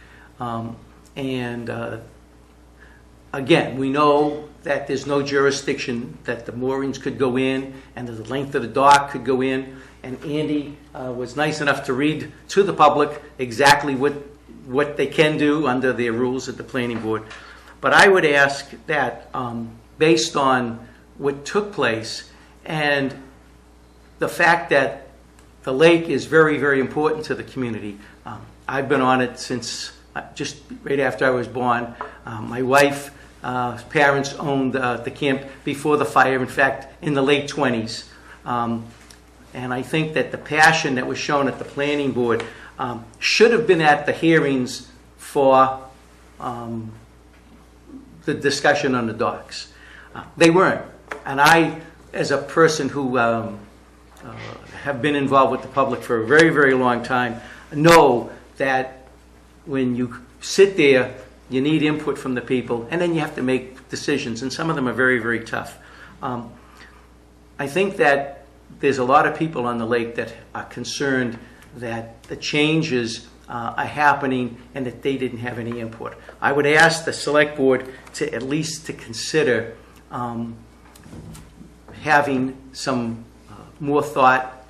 Again, we know that there's no jurisdiction, that the moorings could go in and the length of the dock could go in. And Andy was nice enough to read to the public exactly what they can do under their rules at the planning board. But I would ask that based on what took place and the fact that the lake is very, very important to the community. I've been on it since just right after I was born. My wife parents owned the camp before the fire, in fact, in the late 20s. And I think that the passion that was shown at the planning board should have been at the hearings for the discussion on the docks. They weren't. And I, as a person who have been involved with the public for a very, very long time, know that when you sit there, you need input from the people, and then you have to make decisions, and some of them are very, very tough. I think that there's a lot of people on the lake that are concerned that the changes are happening and that they didn't have any input. I would ask the select board to at least to consider having some more thought,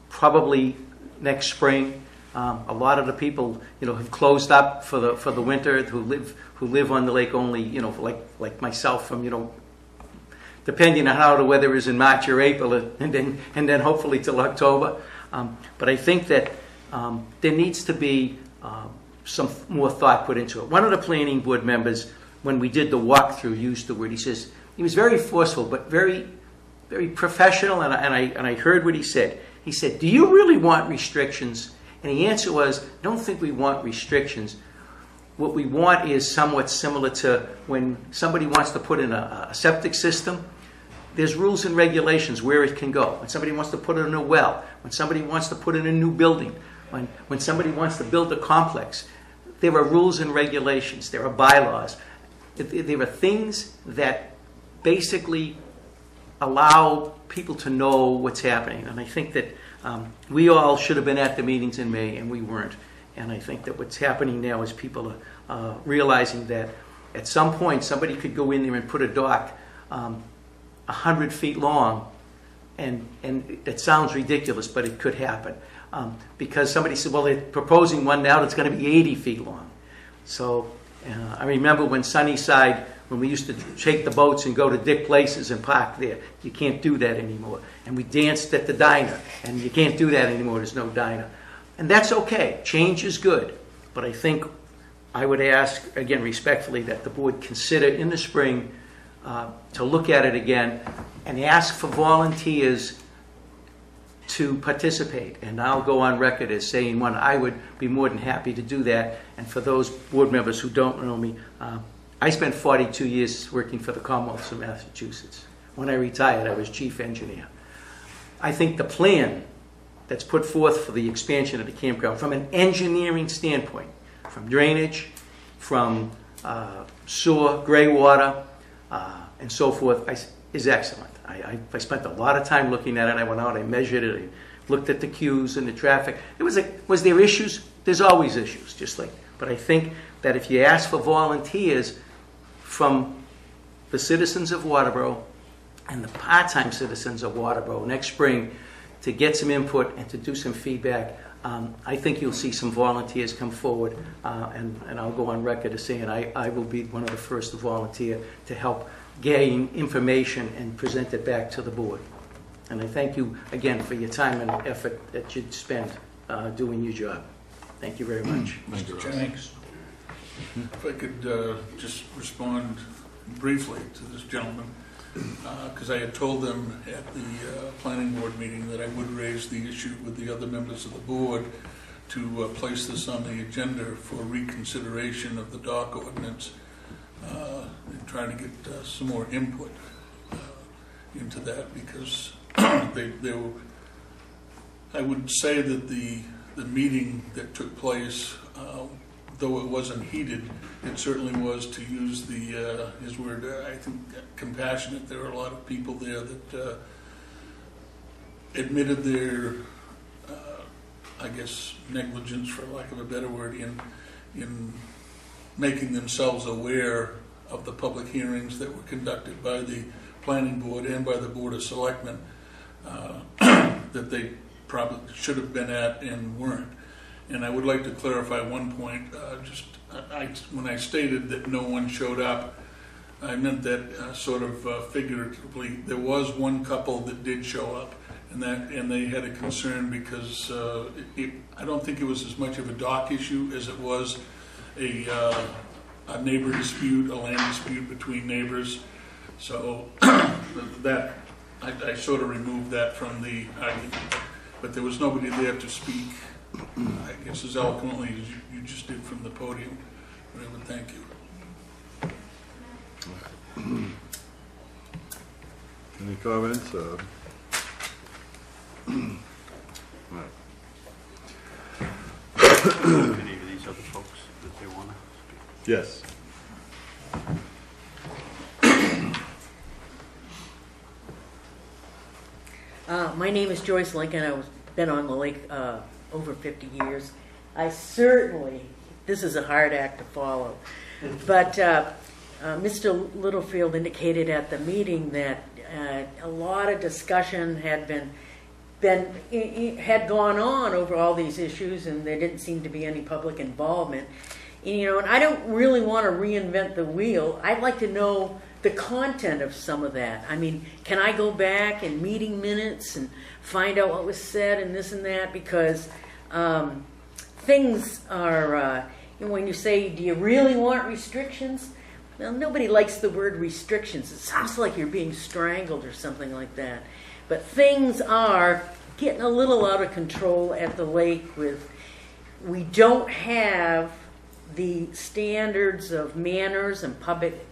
probably next spring. A lot of the people, have closed up for the winter who live on the lake only, like myself, from depending on how the weather is in March or April, and then hopefully till October. But I think that there needs to be some more thought put into it. One of the planning board members, when we did the walkthrough, used the word. He was very forceful, but very, very professional, and I heard what he said. He said, "Do you really want restrictions?" And the answer was, "I don't think we want restrictions. what we want is somewhat similar to when somebody wants to put in a septic system. There's rules and regulations where it can go. When somebody wants to put in a well, when somebody wants to put in a new building, when somebody wants to build a complex, there are rules and regulations. There are bylaws. There are things that basically allow people to know what's happening. And I think that we all should have been at the meetings in May, and we weren't. And I think that what's happening now is people are realizing that at some point somebody could go in there and put a dock 100 feet long, and it sounds ridiculous, but it could happen. Because somebody said, well, they're proposing one now that's going to be 80 feet long. So I remember when Sunnyside, when we used to take the boats and go to Dick Places and park there. You can't do that anymore. And we danced at the diner, and you can't do that anymore. There's no diner. And that's okay. Change is good. But I think I would ask, again, respectfully, that the board consider in the spring to look at it again and ask for volunteers to participate. And I'll go on record as saying, one, I would be more than happy to do that. And for those board members who don't know me, I spent 42 years working for the Commonwealth of Massachusetts. When I retired, I was chief engineer. I think the plan that's put forth for the expansion of the campground, from an engineering standpoint, from drainage, from sewer, gray water, and so forth, is excellent. I spent a lot of time looking at it. I went out, I measured it, I looked at the queues and the traffic. Was there issues? There's always issues, just like. But I think that if you ask for volunteers from the citizens of Waterboro and the part-time citizens of Waterboro next spring to get some input and to do some feedback, I think you'll see some volunteers come forward, and I'll go on record as saying I will be one of the first to volunteer to help gain information and present it back to the board. And I thank you again for your time and effort that you'd spend doing your job. Thank you very much. Thank you, Ross. Thanks. If I could just respond briefly to this gentleman, because I had told them at the planning board meeting that I would raise the issue with the other members of the board to place this on the agenda for reconsideration of the dock ordinance and try to get some more input into that, because they were, I would say that the meeting that took place, though it wasn't heated, it certainly was, to use his word, I think, compassionate. There were a lot of people there that admitted their, I guess, negligence, for lack of a better word, in making themselves aware of the public hearings that were conducted by the planning board and by the Board of Selectmen that they probably should have been at and weren't. And I would like to clarify one point. When I stated that no one showed up, I meant that sort of figuratively. There was one couple that did show up, and they had a concern because I don't think it was as much of a dock issue as it was a neighbor dispute, a land dispute between neighbors. So that I sort of removed that from the argument. But there was nobody there to speak, I guess, as eloquently as you just did from the podium. But I would thank you. Any comments? Right. Any of these other folks that they want to speak? Yes. My name is Joyce Lincoln. I've been on the lake over 50 years. I certainly, this is a hard act to follow, but Mr. Littlefield indicated at the meeting that a lot of discussion had gone on over all these issues, and there didn't seem to be any public involvement. And I don't really want to reinvent the wheel. I'd like to know the content of some of that. I mean, can I go back in meeting minutes and find out what was said and this and that? Because things are, when you say, do you really want restrictions? Well, nobody likes the word restrictions. It sounds like you're being strangled or something like that. But things are getting a little out of control at the lake. We don't have the standards of manners and public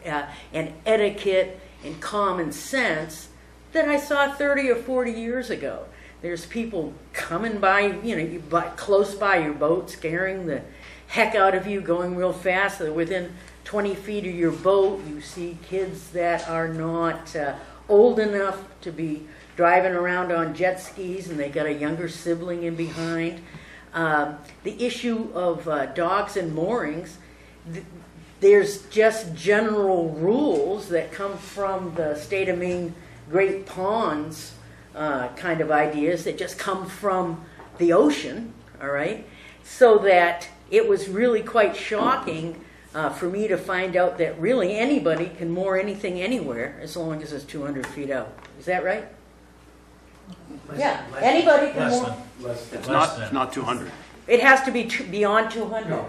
and etiquette and common sense that I saw 30 or 40 years ago. There's people coming by, close by your boat, scaring the heck out of you, going real fast. They're within 20 feet of your boat. You see kids that are not old enough to be driving around on jet skis, and they got a younger sibling in behind. The issue of docks and moorings, there's just general rules that come from the state of Maine Great Ponds kind of ideas that just come from the ocean, all right? So that it was really quite shocking for me to find out that really anybody can moor anything anywhere as long as it's 200 feet out. Is that right? Yeah, anybody can moor. It's Not 200. It has to be beyond 200? No.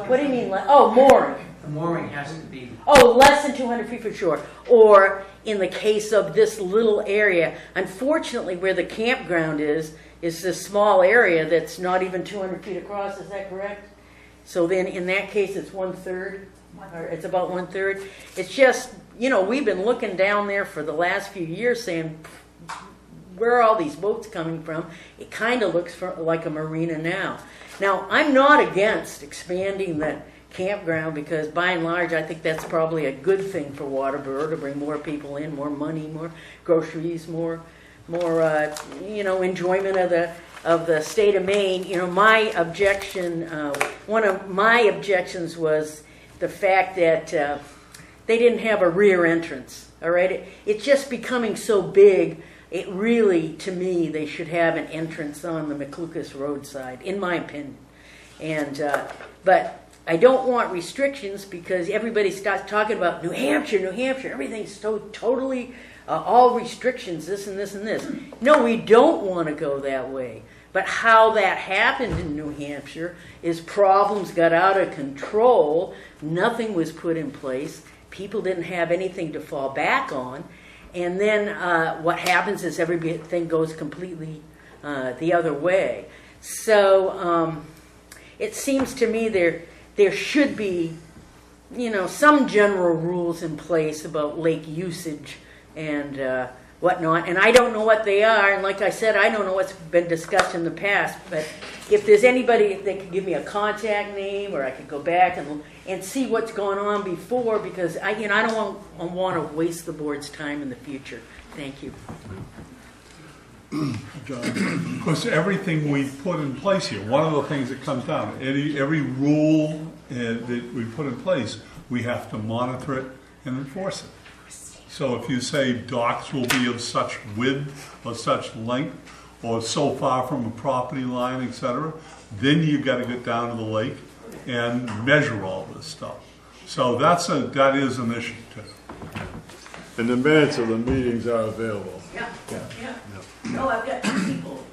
What do you mean? Oh, mooring. The mooring has to be. Oh, less than 200 feet for sure. Or in the case of this little area, unfortunately where the campground is this small area that's not even 200 feet across, is that correct? So then in that case it's 1/3, or it's about 1/3. It's just, we've been looking down there for the last few years saying, where are all these boats coming from? It kind of looks like a marina now. Now, I'm not against expanding the campground because by and large I think that's probably a good thing for Waterboro to bring more people in, more money, more groceries, more enjoyment of the state of Maine. My objection, one of my objections was the fact that they didn't have a rear entrance. All right, it's just becoming so big. It really, to me, they should have an entrance on the McLucas roadside, in my opinion. And but I don't want restrictions because everybody starts talking about New Hampshire, everything's so totally, all restrictions, this and this and this. No, we don't want to go that way. But how that happened in New Hampshire is problems got out of control, nothing was put in place, people didn't have anything to fall back on, and then what happens is everything goes completely the other way. So it seems to me there should be, some general rules in place about lake usage and whatnot. And I don't know what they are. And like I said, I don't know what's been discussed in the past. But if there's anybody that could give me a contact name, or I could go back and see what's going on before, because I don't want to waste the board's time in the future. Thank you. John, of course, everything we put in place here, one of the things that comes down, every rule that we put in place, we have to monitor it and enforce it. So if you say docks will be of such width or such length or so far from a property line, etc., then you've got to get down to the lake and measure all this stuff. So that is an issue too. And the minutes of the meetings are available. Yeah. No, I've got two people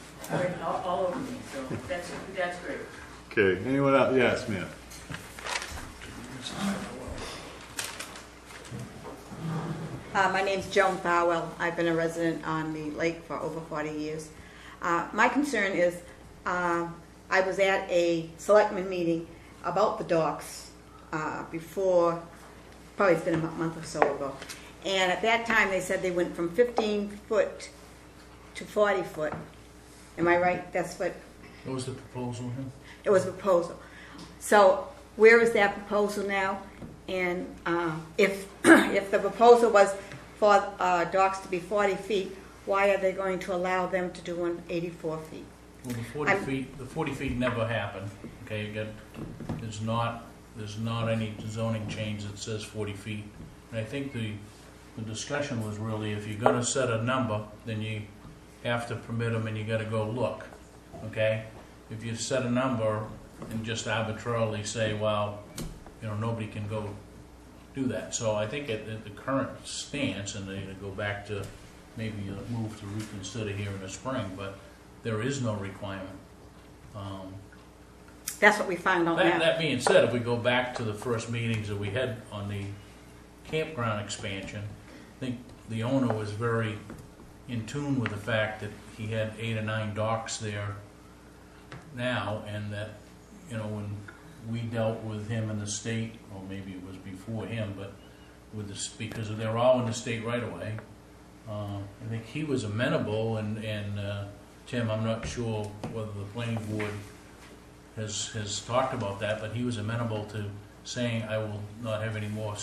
all over me, so that's great. Okay, anyone else? Yes, ma'am. My name's Joan Farwell. I've been a resident on the lake for over 40 years. My concern is I was at a selectmen meeting about the docks before, probably it's been a month or so ago. And at that time they said they went from 15 foot to 40 foot. Am I right? That's what? What was the proposal here? It was a proposal. So where is that proposal now? And if the proposal was for docks to be 40 feet, why are they going to allow them to do one 84 feet? Well, the 40 feet never happened. Okay, there's not any zoning change that says 40 feet. And I think the discussion was really, if you're going to set a number, then you have to permit them and you got to go look. Okay, if you set a number and just arbitrarily say, well, nobody can go do that. So I think at the current stance, and they go back to maybe a move to reconsider here in the spring, but there is no requirement. That's what we found out now. That being said, if we go back to the first meetings that we had on the campground expansion, I think the owner was very in tune with the fact that he had 8 or 9 docks there now, and that when we dealt with him in the state, or maybe it was before him, but with this, because they're all in the state right away. I think he was amenable, and Tim, I'm not sure whether the planning board has talked about that, but he was amenable to saying, I will not have any more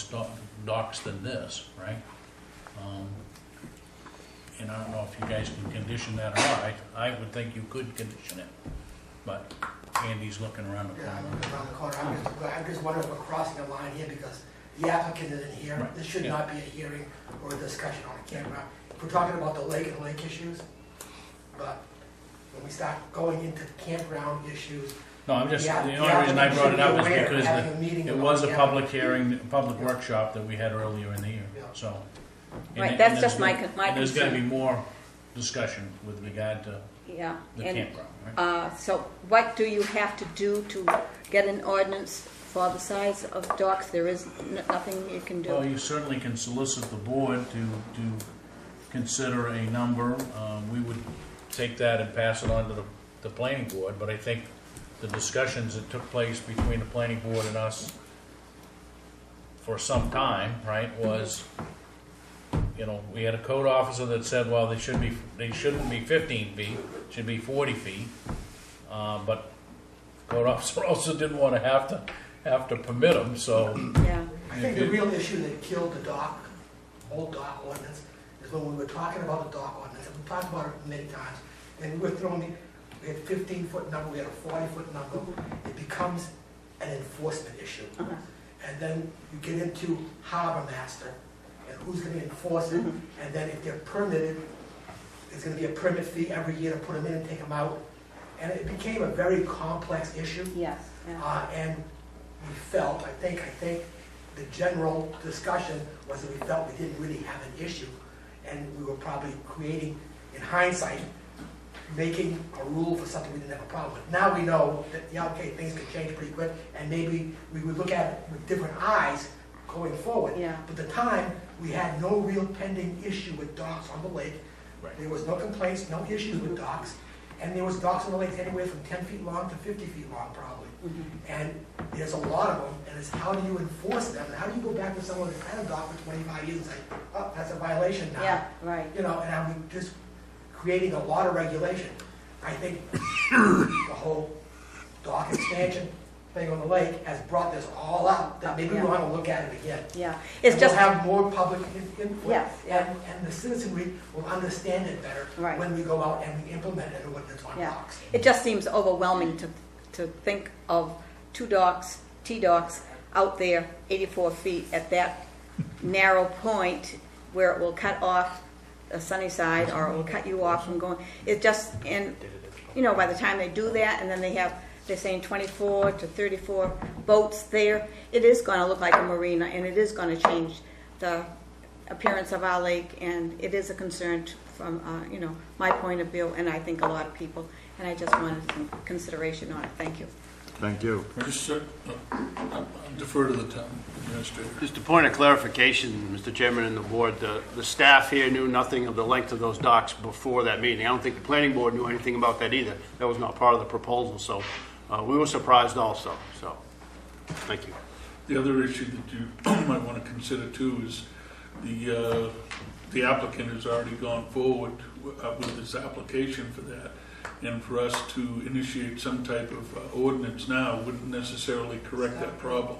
docks than this, right? And I don't know if you guys can condition that or not. I would think you could condition it, but Andy's looking around the Yeah, corner. I'm looking around the corner. I'm just wondering if we're crossing a line here because the applicant isn't here. Right. This should Yeah. not be a hearing or a discussion on a campground. We're talking about the lake and lake issues, but when we start going into campground issues, No, I'm just, Yeah, the the only reason I applicant brought it should up be is aware of because having a meeting it about was a the public hearing, a public workshop that we had earlier in the year, Yeah. so. and Right, and that's there's just my gonna- con- my and there's gonna be concern. more discussion with regard to Yeah. the And, campground, right? so what do you have to do to get an ordinance for the size of docks? There is nothing you can Well, do. you certainly can solicit the board to consider a number. We would take that and pass it on to the planning board, but I think the discussions that took place between the planning board and us for some time, right, was, you know, we had a code officer that said, well, they shouldn't be 15 feet, should be 40 feet. But the code officer also didn't want to have to permit them, so. Yeah. I think the real issue that killed the dock, old dock ordinance, is when we were talking about the dock ordinance, and we talked about it many times, and we were throwing, we had a 15-foot number, we had a 40-foot number, it becomes an enforcement issue. Uh-huh. And then you get into harbor master, and who's gonna enforce it, and then if they're permitted, there's gonna be a permit fee every year to put them in and take them out. And it became a very complex issue. Yes. Yeah. And we felt, I think the general discussion was that we felt we didn't really have an issue. And we were probably creating, in hindsight, making a rule for something we didn't have a problem with. Now we know that, yeah, okay, things can change pretty quick, and maybe we would look at it with different eyes going forward. Yeah. But at the time, we had no real pending issue with docks on the lake. Right. There was no complaints, no issues with docks. And there was docks on the lake anywhere from 10 feet long to 50 feet long, probably. And there's a lot of them, and it's how do you enforce them? And how do you go back to someone that had a dock for 25 years and say, oh, that's a violation now? Yeah, right. You know, and I'm just creating a lot of regulation. I think the whole dock expansion thing on the lake has brought this all up, that maybe we want to look at it again. Yeah. It's And just, we'll have more public input. Yes, yeah. And the citizenry will understand it better Right. when we go out and we implement it on yeah. docks. It just seems overwhelming to think of two docks, T-docks, out there 84 feet at that narrow point where it will cut off the sunny side or it will cut you off from going. It just, and, you know, by the time they do that and then they're saying 24 to 34 boats there, it is going to look like a marina and it is going to change the appearance of our lake, and it is a concern from, you know, my point of view, and I think a lot of people, and I just wanted some consideration on it. Thank you. Thank you. Just, I'll defer to the town administrator. Just a point of clarification, Mr. Chairman and the board, the staff here knew nothing of the length of those docks before that meeting. I don't think the planning board knew anything about that either. That was not part of the proposal, so we were surprised also, so, thank you. The other issue that you might want to consider too is the applicant has already gone forward with this application for that. And for us to initiate some type of ordinance now wouldn't necessarily correct that problem.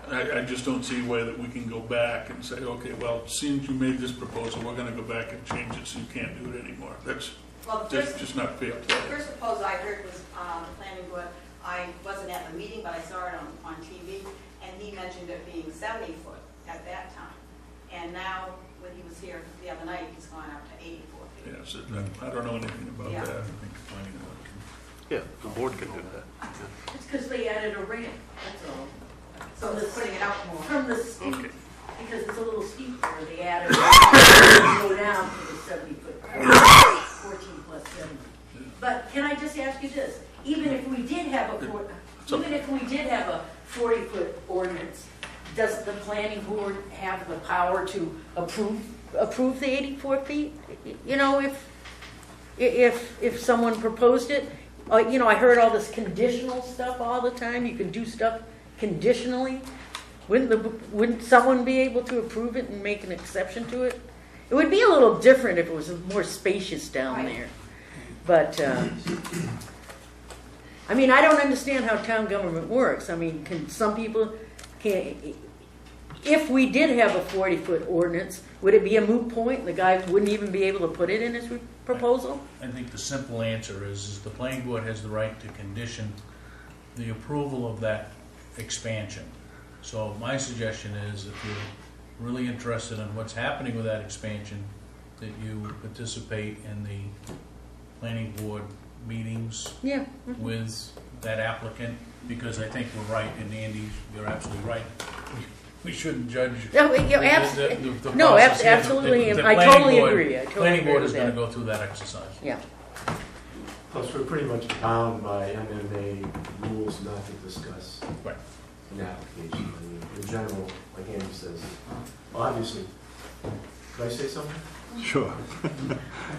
I just don't see a way that we can go back and say, okay, well, since you made this proposal, we're going to go back and change it so you can't do it anymore. That's just not fair play. The first proposal I heard was the planning board. I wasn't at the meeting, but I saw it on TV, and he mentioned it being 70 foot at that time. And now, when he was here the other night, he's gone up to 84 feet. Yeah, so I don't know anything about Yeah. that. Yeah, the board can do that. It's because they added a ramp, that's all. So it's putting it out more. From the steep, Okay. because it's a little steep where they added, go down to the 70 foot, 14 plus 7. But can I just ask you this? Even if we did have a 40-foot ordinance, does the planning board have the power to approve the 84 feet? You know, if if someone proposed it. You know, I heard all this conditional stuff all the time. You can do stuff conditionally. Wouldn't someone be able to approve it and make an exception to it? It would be a little different if it was more spacious down there. But, I mean, I don't understand how town government works. I mean, if we did have a 40-foot ordinance, would it be a moot point? The guy wouldn't even be able to put it in his proposal? I think the simple answer is the planning board has the right to condition the approval of that expansion. So my suggestion is, if you're really interested in what's happening with that expansion, that you participate in the planning board meetings with that applicant, because I think we're right, and Andy, you're absolutely right. We shouldn't judge. No, absolutely. I totally agree. The planning board is going to go through that exercise. Yeah. Plus, we're pretty much bound by MMA rules not to discuss Right. an application. I mean, in general, like Andy says, obviously. Could I say something? Sure.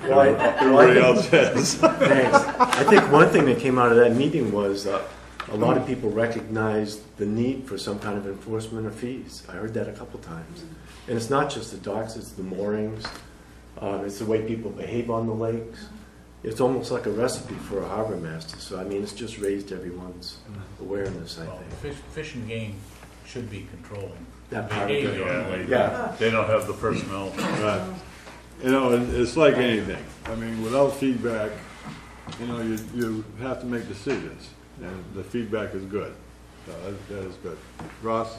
Well, Everybody else has. Thanks. I think one thing that came out of that meeting was a lot of people recognized the need for some kind of enforcement of fees. I heard that a couple times. And it's not just the docks, it's the moorings. It's the way people behave on the lakes. It's almost like a recipe for a harbor master. So, I mean, it's just raised everyone's awareness, I think. Fish and game should be controlling That part of it. behavior. Yeah. They don't have the personnel. Right. You know, it's like anything. I mean, without feedback, you know, you have to make decisions, and the feedback is good. So that is good. Ross?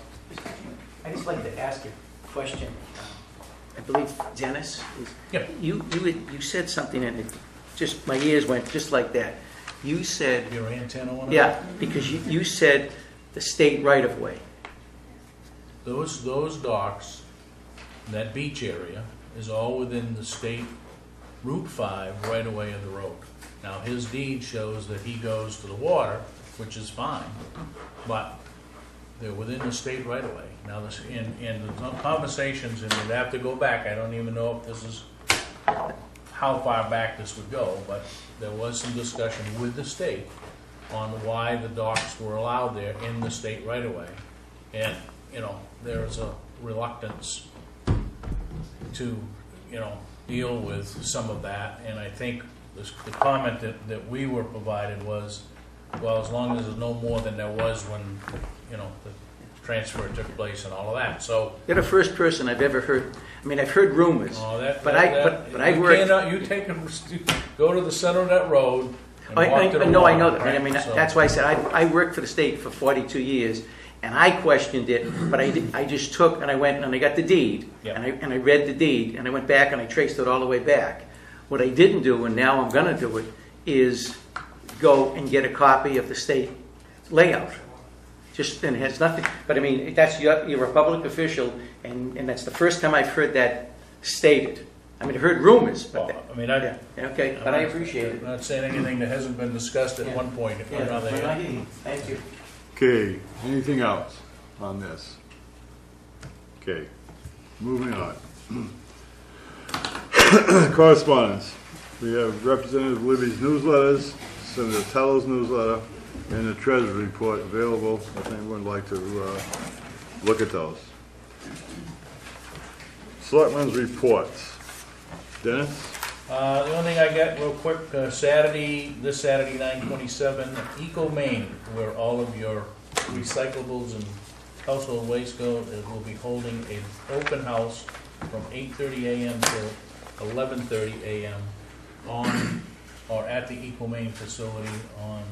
I'd just like to ask a question. I believe Dennis, Yeah. you said something and it just, my ears went just like that. You said, Your antenna went up? yeah, because you said the state right of way. Those docks, that beach area, is all within the state Route 5 right away of the road. Now, his deed shows that he goes to the water, which is fine, but they're within the state right away. Now, in the conversations, and we'd have to go back, I don't even know if this is how far back this would go, but there was some discussion with the state on why the docks were allowed there in the state right away. And, you know, there's a reluctance to, you know, deal with some of that. And I think the comment that we were provided was, well, as long as there's no more than there was when, you know, the transfer took place and all of that. So You're the first person I've ever heard. I mean, I've heard rumors, but I you worked. go to the center of that road and walk to the No, I know water, that. I mean, right? So- that's why I said I worked for the state for 42 years, and I questioned it, but I just took and I went and I got the deed, Yeah. and I read the deed, and I went back and I traced it all the way back. What I didn't do, and now I'm going to do it, is go and get a copy of the state layout. Just, and it has nothing, but I mean, you're a public official, and that's the first time I've heard that stated. I mean, I've heard rumors, but Well, I mean, yeah, okay, but I appreciate it. I'm not saying anything that hasn't been discussed at one point or another. Thank you. Okay, anything else on this? Okay, moving on. Correspondence. We have Representative Libby's newsletters, Senator Tuttle's newsletter, and the treasurer's report available if anyone would like to look at those. Selectmen's reports. Dennis? The only thing I got real quick, this Saturday, 9/27, Eco Maine, where all of your recyclables and household waste go, will be holding an open house from 8:30 a.m. till 11:30 a.m. on or at the Eco Maine facility on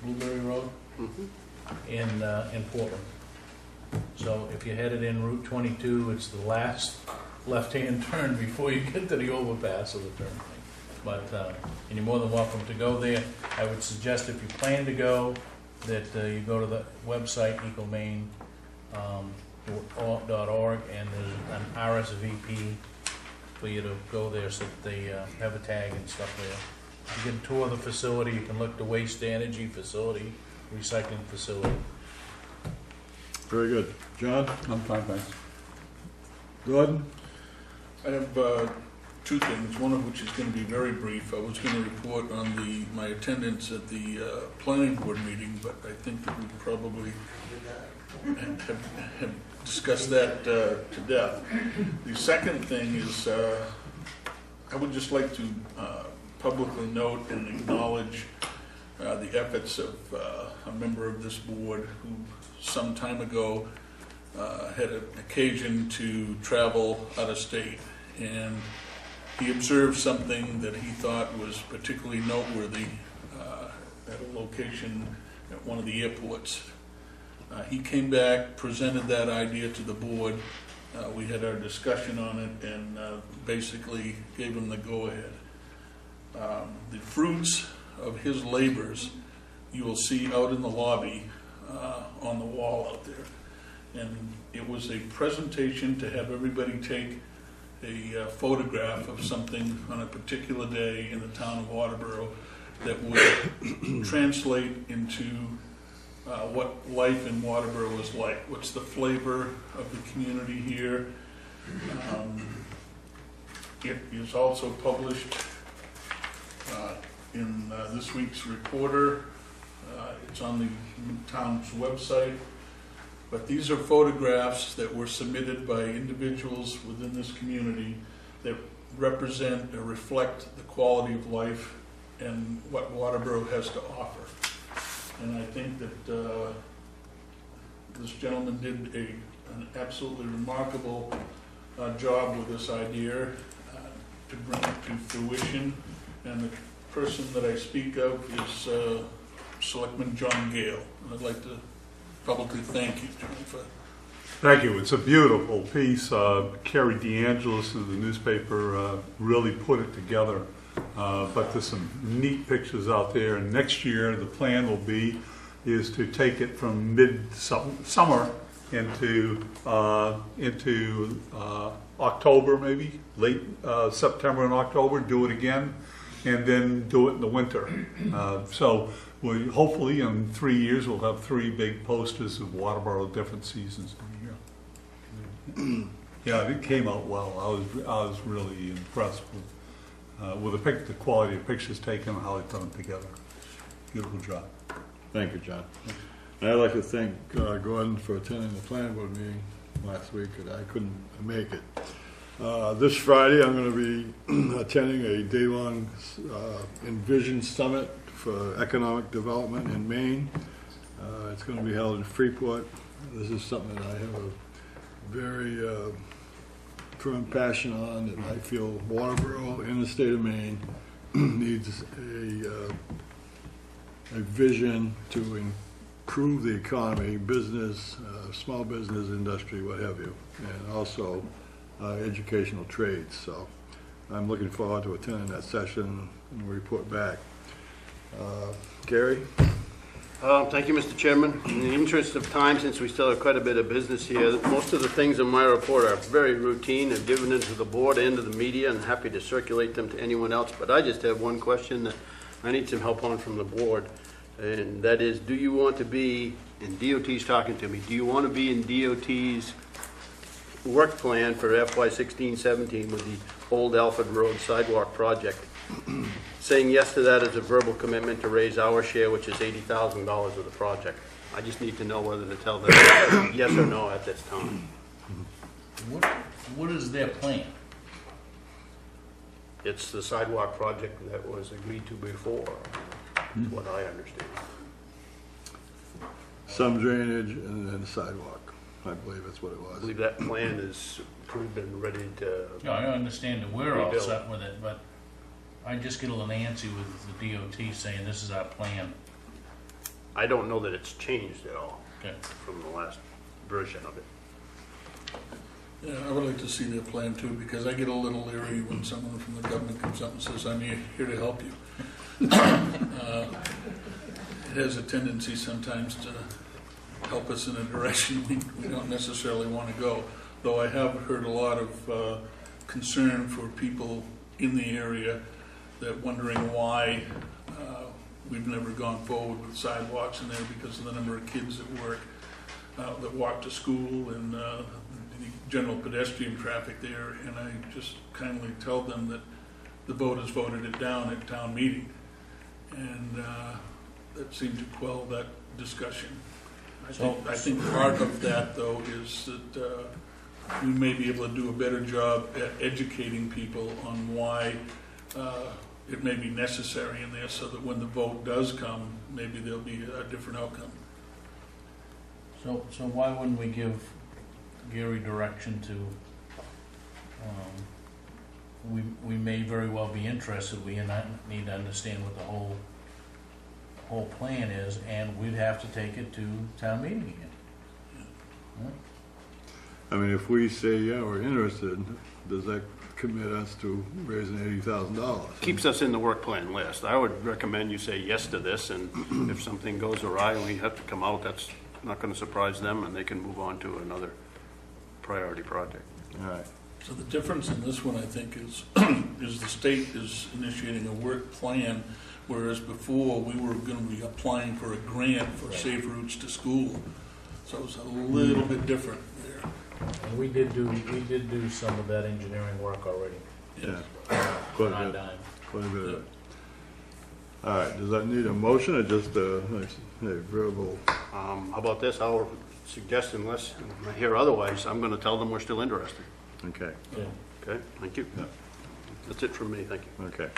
Blueberry Road in Portland. So if you're headed in Route 22, it's the last left-hand turn before you get to the overpass of the turnpike. But and you're more than welcome to go there. I would suggest if you plan to go, that you go to the website ecomaine.org, and there's an RSVP for you to go there, so that they have a tag and stuff there. You can tour the facility. You can look at the waste to energy facility, recycling facility. Very good. John? I'm fine, thanks. Gordon? I have two things, one of which is going to be very brief. I was going to report on my attendance at the planning board meeting, but I think that we probably have discussed that to death. The second thing is I would just like to publicly note and acknowledge the efforts of a member of this board who some time ago had an occasion to travel out of state, and he observed something that he thought was particularly noteworthy at a location at one of the airports. He came back, presented that idea to the board. We had our discussion on it and basically gave him the go-ahead. The fruits of his labors you will see out in the lobby on the wall out there. And it was a presentation to have everybody take a photograph of something on a particular day in the town of Waterboro that would translate into what life in Waterboro is like. What's the flavor of the community here? It is also published in this week's Reporter. It's on the town's website. But these are photographs that were submitted by individuals within this community that represent or reflect the quality of life and what Waterboro has to offer. And I think that this gentleman did an absolutely remarkable job with this idea to bring it to fruition. And the person that I speak of is Selectman John Gale. And I'd like to publicly thank you, John, for. Thank you. It's a beautiful piece. Carrie DeAngelis of the newspaper really put it together. But there's some neat pictures out there. And next year, the plan will be is to take it from mid-summer into October, maybe late September and October. Do it again, and then do it in the winter. So we hopefully in 3 years we'll have 3 big posters of Waterboro different seasons in the year. Yeah, it came out well. I was really impressed with the quality of pictures taken and how they put them together. Beautiful job. Thank you, John. And I'd like to thank Gordon for attending the planning board meeting last week, and I couldn't make it. This Friday, I'm going to be attending a day-long Envision Summit for Economic Development in Maine. It's going to be held in Freeport. This is something that I have a very firm passion on, and I feel Waterboro in the state of Maine needs a vision to improve the economy, business, small business, industry, what have you, and also educational trades. So I'm looking forward to attending that session and report back. Gary? Thank you, Mr. Chairman. In the interest of time, since we still have quite a bit of business here, most of the things in my report are very routine and given into the board and to the media, and happy to circulate them to anyone else. But I just have one question that I need some help on from the board, and that is, do you want to be, and DOT's talking to me, do you want to be in DOT's work plan for FY16-17 with the Old Alfred Road sidewalk project? Saying yes to that is a verbal commitment to raise our share, which is $80,000 of the project. I just need to know whether to tell them yes or no at this time. What is their plan? It's the sidewalk project that was agreed to before, is what I understand. Some drainage and then sidewalk. I believe that's what it I was. believe that plan is approved and ready to. No, I understand that we're all rebuild. set with it, but I just get a little antsy with the DOT saying this is our plan. I don't know that it's changed at all Okay. from the last version of it. Yeah, I would like to see their plan too, because I get a little leery when someone from the government comes up and says, I'm here to help you. It has a tendency sometimes to help us in a direction we don't necessarily want to go. Though I have heard a lot of concern for people in the area that wondering why we've never gone forward with sidewalks in there because of the number of kids that work, that walk to school and any general pedestrian traffic there, and I just kindly tell them that the voters voted it down at town meeting. And that seemed to quell that discussion. I think part of that, though, is that we may be able to do a better job at educating people on why it may be necessary in there, so that when the vote does come, maybe there'll be a different outcome. So why wouldn't we give Gary direction to, we may very well be interested, we need to understand what the whole plan is, and we'd have to take it to town meeting again. I mean, if we say, yeah, we're interested, does that commit us to raising $80,000? Keeps us in the work plan list. I would recommend you say yes to this, and if something goes awry and we have to come out, that's not going to surprise them, and they can move on to another priority project. All right. So the difference in this one, I think, is is the state is initiating a work plan, whereas before we were going to be applying for a grant for safe routes to school. So it's a little bit different there. And we did do some of that engineering work already. Yeah. Quite a On bit. dime. Quite a bit of it. All right, does that need a motion or just a verbal? How about this? I'll suggest, unless I hear otherwise, I'm going to tell them we're still interested. Okay, Yeah. Okay, thank you. Yeah. That's it from me, thank you. okay.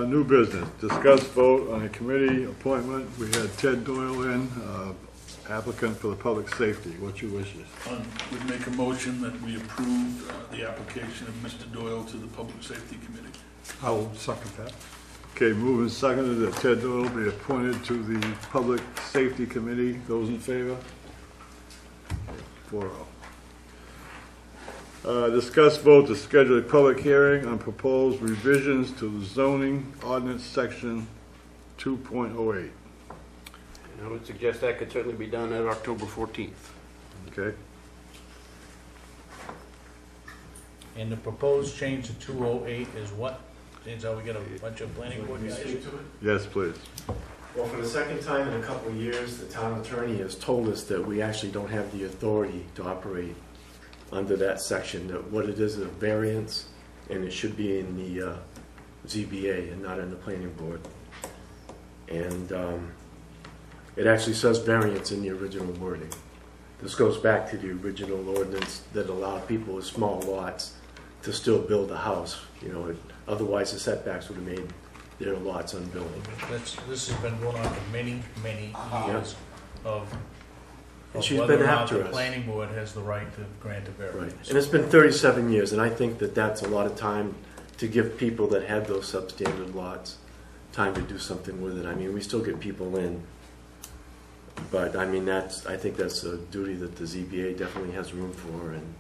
New business, discuss vote on a committee appointment. We had Ted Doyle in, applicant for the public safety. What's your wishes? We'd make a motion that we approve the application of Mr. Doyle to the Public Safety Committee. I will second that. Okay, moving and seconded that Ted Doyle be appointed to the Public Safety Committee. Those in favor? 4-0. Discuss vote to schedule a public hearing on proposed revisions to the Zoning Ordinance Section 2.08. I would suggest that could certainly be done at October 14th. Okay, And the proposed change to 208 is what? Seems how we get a bunch of planning board guys. yes, please. Well, for the second time in a couple of years, the town attorney has told us that we actually don't have the authority to operate under that section, that what it is a variance, and it should be in the ZBA and not in the planning board. And it actually says variance in the original wording. This goes back to the original ordinance that allowed people with small lots to still build a house. You know, otherwise the setbacks would have made their lots unbuildable. This has been going on for many years of And she's whether been or not after the us. planning board has the right to grant a Right. variance. And it's been 37 years, and I think that that's a lot of time to give people that had those substandard lots time to do something with it. I mean, we still get people in, but I mean, I think that's a duty that the ZBA definitely has room for, and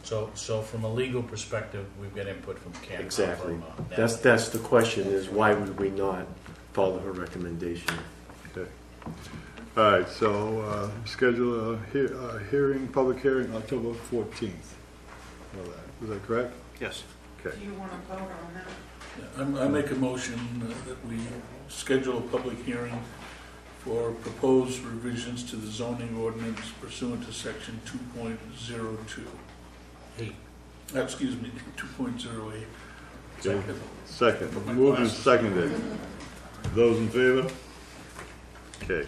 So from a legal perspective, we've got input from Ken. exactly. From, That's the question, is why would we not follow her recommendation? Okay. All right, so schedule a hearing, public hearing, October 14th. Is that correct? Yes. Okay. Do you want to vote on that? Yeah, I make a motion that we schedule a public hearing for proposed revisions to the zoning ordinance pursuant to section 2.02. Excuse me, 2.08. Okay. Second. Moved and seconded. Those in favor? Okay.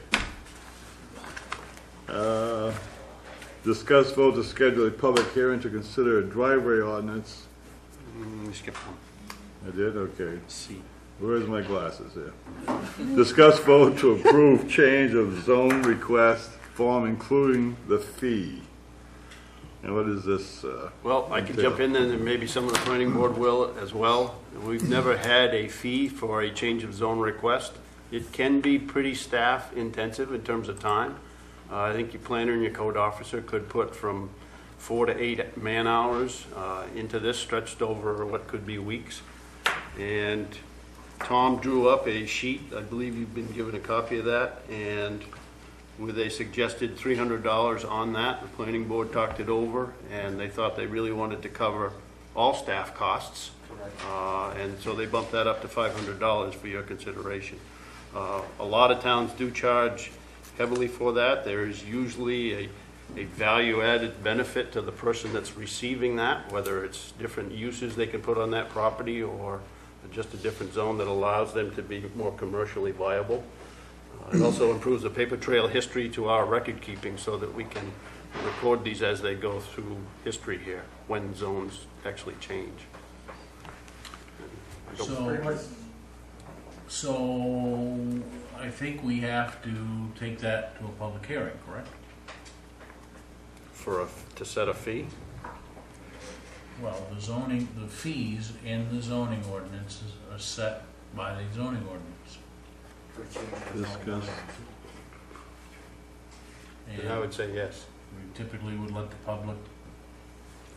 Discuss vote to schedule a public hearing to consider a driveway ordinance. We skipped one. I did? Okay. C. Where's my glasses here? Discuss vote to approve change of zone request form, including the fee. And what is this? Well, I can jump in, and maybe some of the planning board will as well. We've never had a fee for a change of zone request. It can be pretty staff intensive in terms of time. I think your planner and your code officer could put from 4 to 8 man hours into this, stretched over what could be weeks. And Tom drew up a sheet, I believe you've been given a copy of that, and with a suggested $300 on that. The planning board talked it over, and they thought they really wanted to cover all staff costs. And so they bumped that up to $500 for your consideration. A lot of towns do charge heavily for that. There is usually a value-added benefit to the person that's receiving that, whether it's different uses they can put on that property or just a different zone that allows them to be more commercially viable. It also improves the paper trail history to our record keeping so that we can record these as they go through history here, when zones actually change. So I think we have to take that to a public hearing, correct? To set a fee? Well, the fees in the zoning ordinances are set by the zoning ordinance. Discuss. And I would say yes. We typically would let the public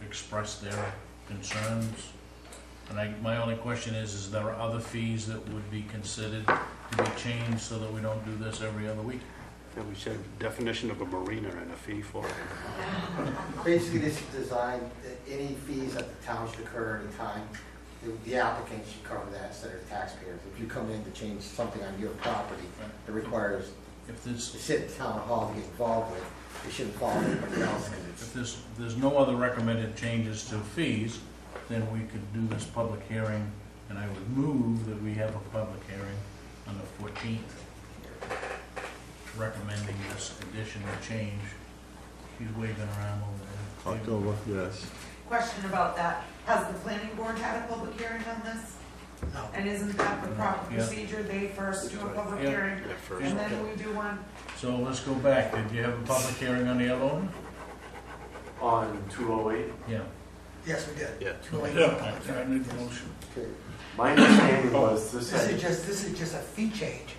express their concerns. And my only question is there other fees that would be considered to be changed so that we don't do this every other week? And we said definition of a marina and a fee for it. Basically, this is designed that any fees that the town should incur at any time, the applicant should cover that instead of the taxpayers. If you come in to change something on your property, it requires the city town hall to get involved with. It shouldn't follow anybody else. If there's no other recommended changes to fees, then we could do this public hearing, and I would move that we have a public hearing on the 14th, recommending this addition or change. He's waving around over there. October, yes. Question about that. Has the planning board had a public hearing on this? No. And isn't that the proper Yeah. procedure? They first do a public Yeah. hearing, first. and then we do one? So let's go back. Did you have a public hearing on the other one? On 208, Yeah. Yes, we did. Yeah. I made the motion. my understanding was this This had, is just a fee change.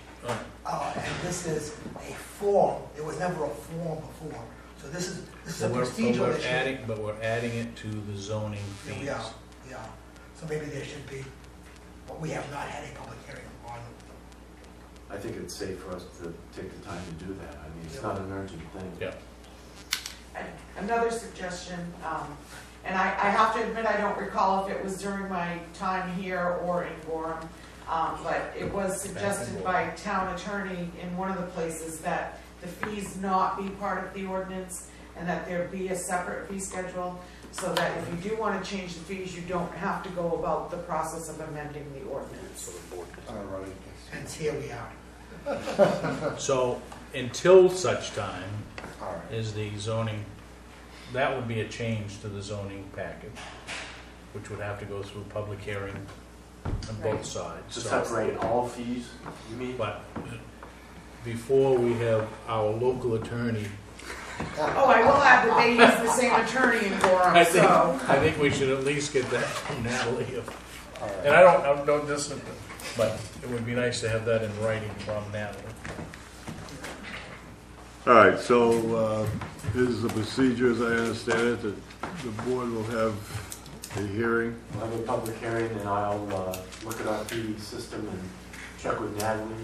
Oh. And this is a form. There was never a form before. So this is a procedural issue. But we're adding it to the zoning Yeah, fees. we are, yeah. So maybe there should be, but we have not had a public hearing on. I think it's safe for us to take the time to do that. I mean, it's not an urgent thing. Yeah. And another suggestion, and I have to admit, I don't recall if it was during my time here or in Gorham, but it was suggested by town attorney in one of the places that the fees not be part of the ordinance and that there be a separate fee schedule, so that if you do want to change the fees, you don't have to go about the process of amending the ordinance. All right. Hence, here we are. So until such time All right. is the zoning, that would be a change to the zoning package, which would have to go through public hearing on both sides. To So- separate all fees, you mean? But before we have our local attorney, Oh, I will add that they use the same attorney in Gorham, I so. think we should at least get that from Natalie. All right. And I don't disagree, but it would be nice to have that in writing from Natalie. All right, so here's the procedure, as I understand it, that the board will have a hearing. We'll have a public hearing and I'll look at our fee system and check with Natalie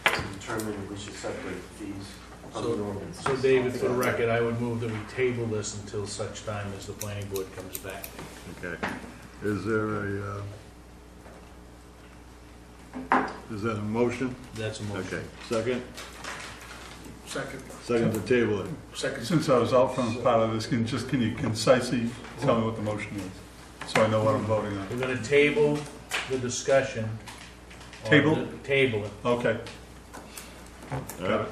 to determine if we should separate the fees from the ordinance. So David, for the record, I would move that we table this until such time as the planning board comes back. Okay. Is that a motion? That's a motion. Okay. Second? Second. Second to table it. Second. Since I was out front part of this, can you concisely tell me what the motion is? So I know what I'm voting on. We're gonna table the discussion. on Table? Table it. Okay. All right.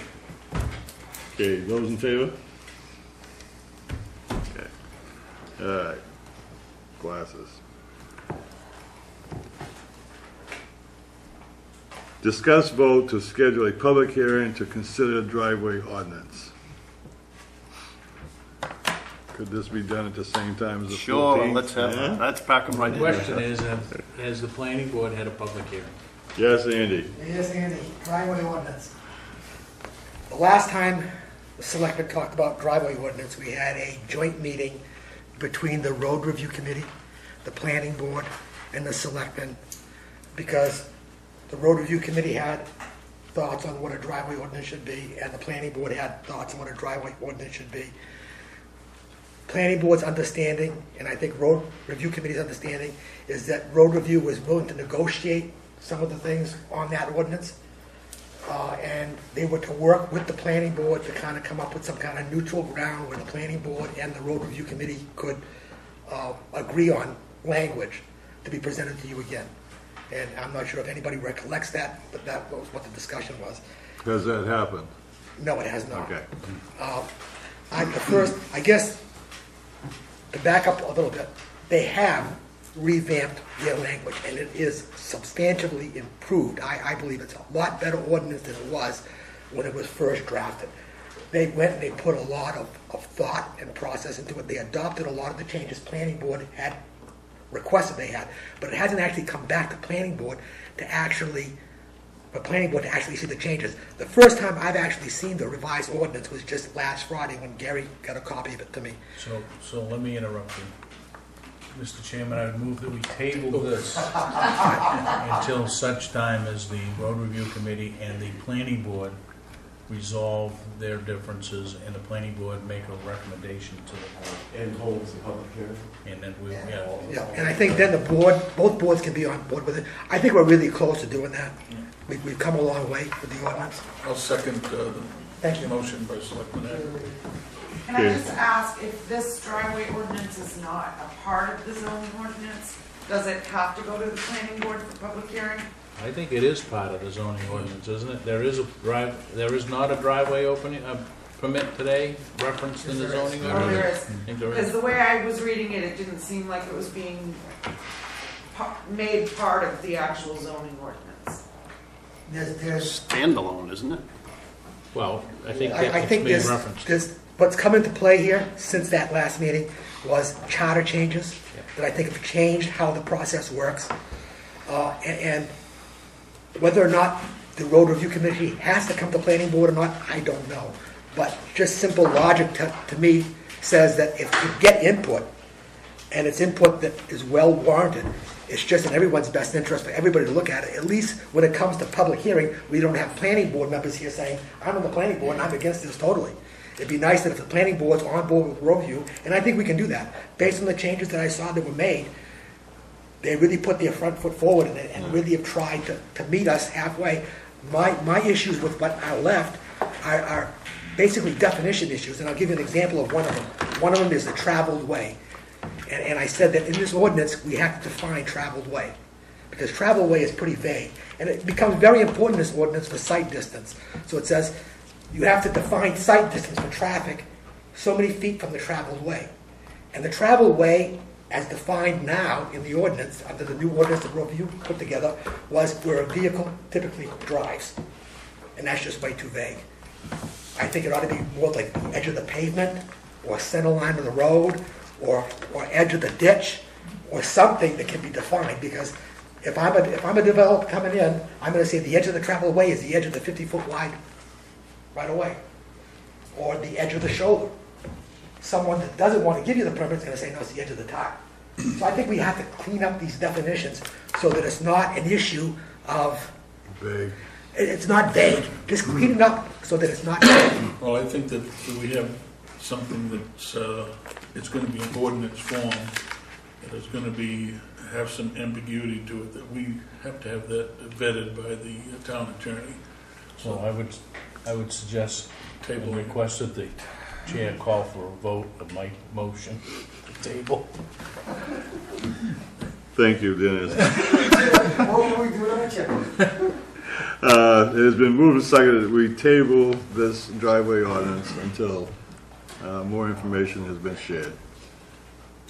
Okay, those in favor? Okay. All right. Glasses. Discuss vote to schedule a public hearing to consider driveway ordinance. Could this be done at the same time as the 14th? Sure, let's Yeah? pack them right The in. question is, has the planning board had a public hearing? Yes, Andy. Yes, Andy, driveway ordinance. The last time the selectmen talked about driveway ordinance, we had a joint meeting between the road review committee, the planning board, and the selectmen, because the road review committee had thoughts on what a driveway ordinance should be, and the planning board had thoughts on what a driveway ordinance should be. Planning board's understanding, and I think road review committee's understanding, is that road review was willing to negotiate some of the things on that ordinance. and they were to work with the planning board to kind of come up with some kind of neutral ground where the planning board and the road review committee could agree on language to be presented to you again. And I'm not sure if anybody recollects that, but that was what the discussion was. Has that happened? No, it has not. Okay. I guess, to back up a little bit, they have revamped their language, and it is substantially improved. I believe it's a lot better ordinance than it was when it was first drafted. They went and they put a lot of thought and process into it. They adopted a lot of the changes planning board had requested they had, but it hasn't actually come back to planning board to actually see the changes. The first time I've actually seen the revised ordinance was just last Friday when Gary got a copy of it to me. So let me interrupt you. Mr. Chairman, I would move that we table this until such time as the road review committee and the planning board resolve their differences and the planning board make a recommendation to the board. And holds the public hearing. And then Yeah, and I think then both boards can be on board with it. I think we're really close to doing that. We've come a long way with the ordinance. I'll second Thank you. the motion by Selectman Ed. Can I just ask, if this driveway ordinance is not a part of the zoning ordinance, does it have to go to the planning board for public hearing? I think it is part of the zoning ordinance, isn't it? There is not a driveway opening, permit today referenced in the zoning Oh, ordinance? there is. I think there Because is. the way I was reading it, it didn't seem like it was being made part of the actual zoning ordinance. There's Standalone, isn't it? Well, I think I it's think being referenced. there's what's come into play here since that last meeting was charter changes that I think have changed how the process works. And whether or not the road review committee has to come to planning board or not, I don't know. But just simple logic to me says that if you get input, and it's input that is well warranted, it's just in everyone's best interest for everybody to look at it. At least when it comes to public hearing, we don't have planning board members here saying, I'm on the planning board and I'm against this totally. It'd be nice that if the planning board's on board with road review, and I think we can do that. Based on the changes that I saw that were made, they really put their front foot forward and really have tried to meet us halfway. My issues with what are left are basically definition issues, and I'll give you an example of one of them. One of them is the traveled way. And I said that in this ordinance, we have to define traveled way, because traveled way is pretty vague. And it becomes very important in this ordinance for sight distance. So it says you have to define sight distance for traffic so many feet from the traveled way. And the traveled way, as defined now in the ordinance, under the new ordinance that review put together, was where a vehicle typically drives. And that's just way too vague. I think it ought to be more like the edge of the pavement, or center line of the road, or edge of the ditch, or something that can be defined. Because if I'm a developer coming in, I'm going to say the edge of the traveled way is the edge of the 50-foot wide right away, or the edge of the shoulder. Someone that doesn't want to give you the permit is going to say, no, it's the edge of the tire. So I think we have to clean up these definitions so that it's not an issue of Vague. It's not vague. Just clean it up so that it's not vague. Well, I think that we have something that's, it's going to be in ordinance form, that is going to have some ambiguity to it, that we have to have that vetted by the town attorney. So I would suggest and request that the chair call for a vote of my motion to table. Thank you, Dennis. What will we do on a chip? It has been moved and seconded that we table this driveway ordinance until more information has been shared.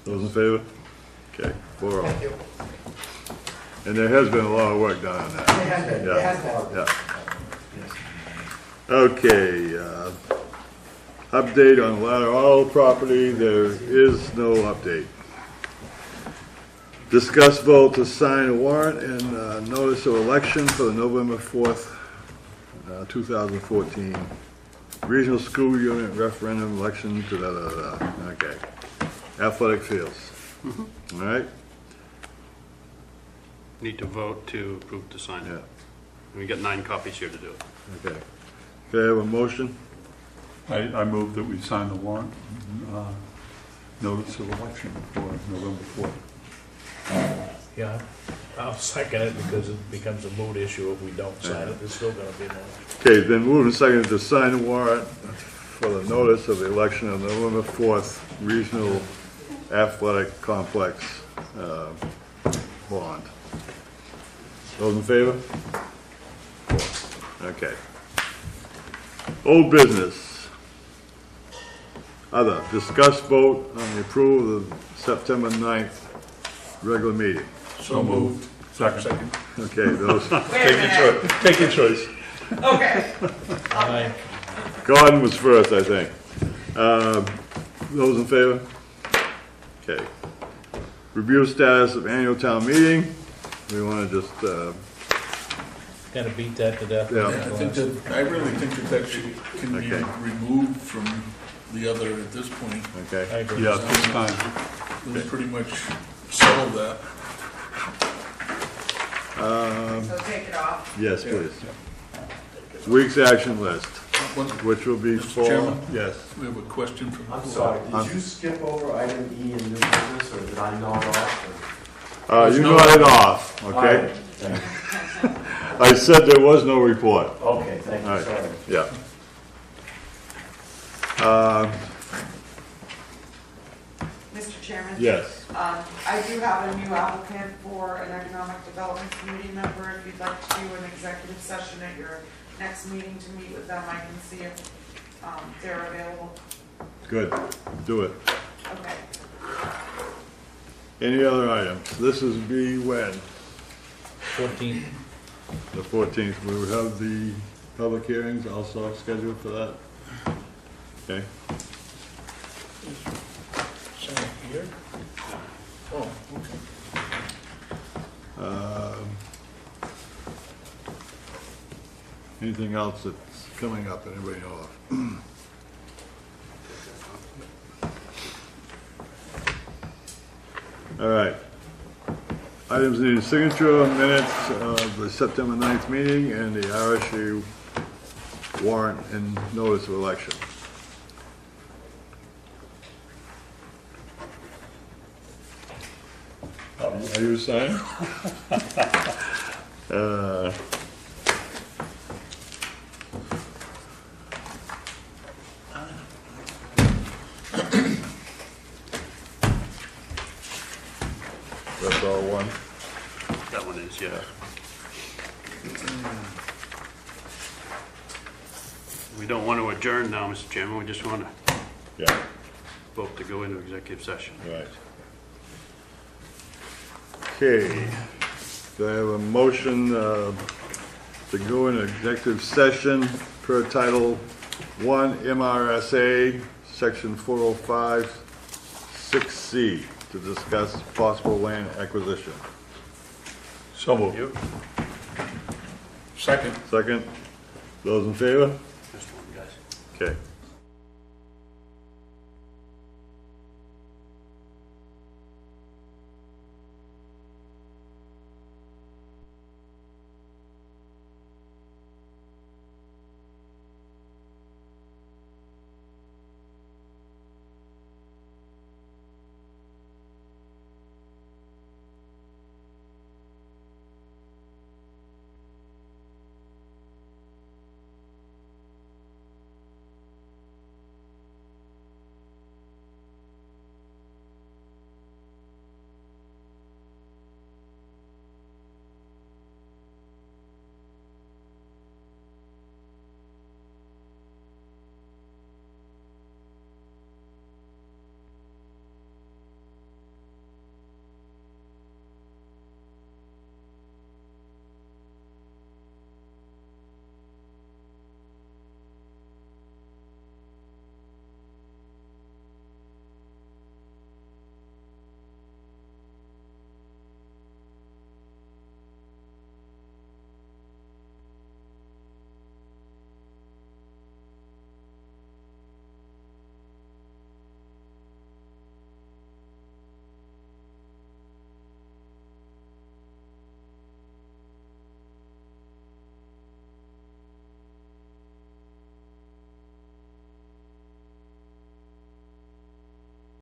Those in favor? Okay, 4-0. Thank you. And there has been a lot of work done on that. It has been. It has been. Yeah. Okay, update on Ladder Auto property, there is no update. Discuss vote to sign a warrant and notice of election for the November 4th, 2014 Regional School Unit Referendum Election, okay. Athletic fields. All right? Need to vote to approve to sign it. Yeah. We got 9 copies here to do it. Okay. Okay, I have a motion? I move that we sign the warrant, notice of election for November 4th. Yeah, I'll second it because it becomes a moot issue if we don't sign it. There's still gonna be no. Okay, then moving second to sign the warrant for the notice of the election of November 4th Regional Athletic Complex bond. Those in favor? 4. Okay. Old business. Other, discuss vote on the approval of the September 9th regular meeting. So moved. Second. Okay, those, Wait a minute. Take your choice. Okay. Aye. Gordon was first, I think. Those in favor? Okay. Review status of annual town meeting. We want to just, Kinda beat that to death. Yeah. I really think that can be Okay. removed from the other at this point. I okay. agree. Yeah, this time. We pretty much settled that. So take it off. Yes, please. Week's action list, One- which will be Mr. for, Chairman? yes. We have a question from the I'm floor. sorry, did you skip over item E in new business, or did I nod off? You nodded off, okay? I said there was no report. Okay, thank All you, right. sorry. Yeah. Mr. Chairman? Yes. I do have a new applicant for an economic development committee member. If you'd like to do an executive session at your next meeting to meet with them, I can see if they're available. Good, do it. Okay. Any other items? This is be when? 14. The 14th. We will have the public hearings also scheduled for that. Okay. Sign here? Oh, okay. Anything else that's coming up that anybody know of? All right. Items needing signature, minutes of the September 9th meeting and the RSU warrant and notice of election. Are you signing? That's all one. That one is, yeah. We don't want to adjourn now, Mr. Chairman, we just want to Yeah, vote to go into executive session. right. Okay. Do I have a motion to go into executive session per Title 1 M.R.S.A. Section 405 6C to discuss possible land acquisition? So moved. Second. Second? Those in favor? Just one, guys. Okay.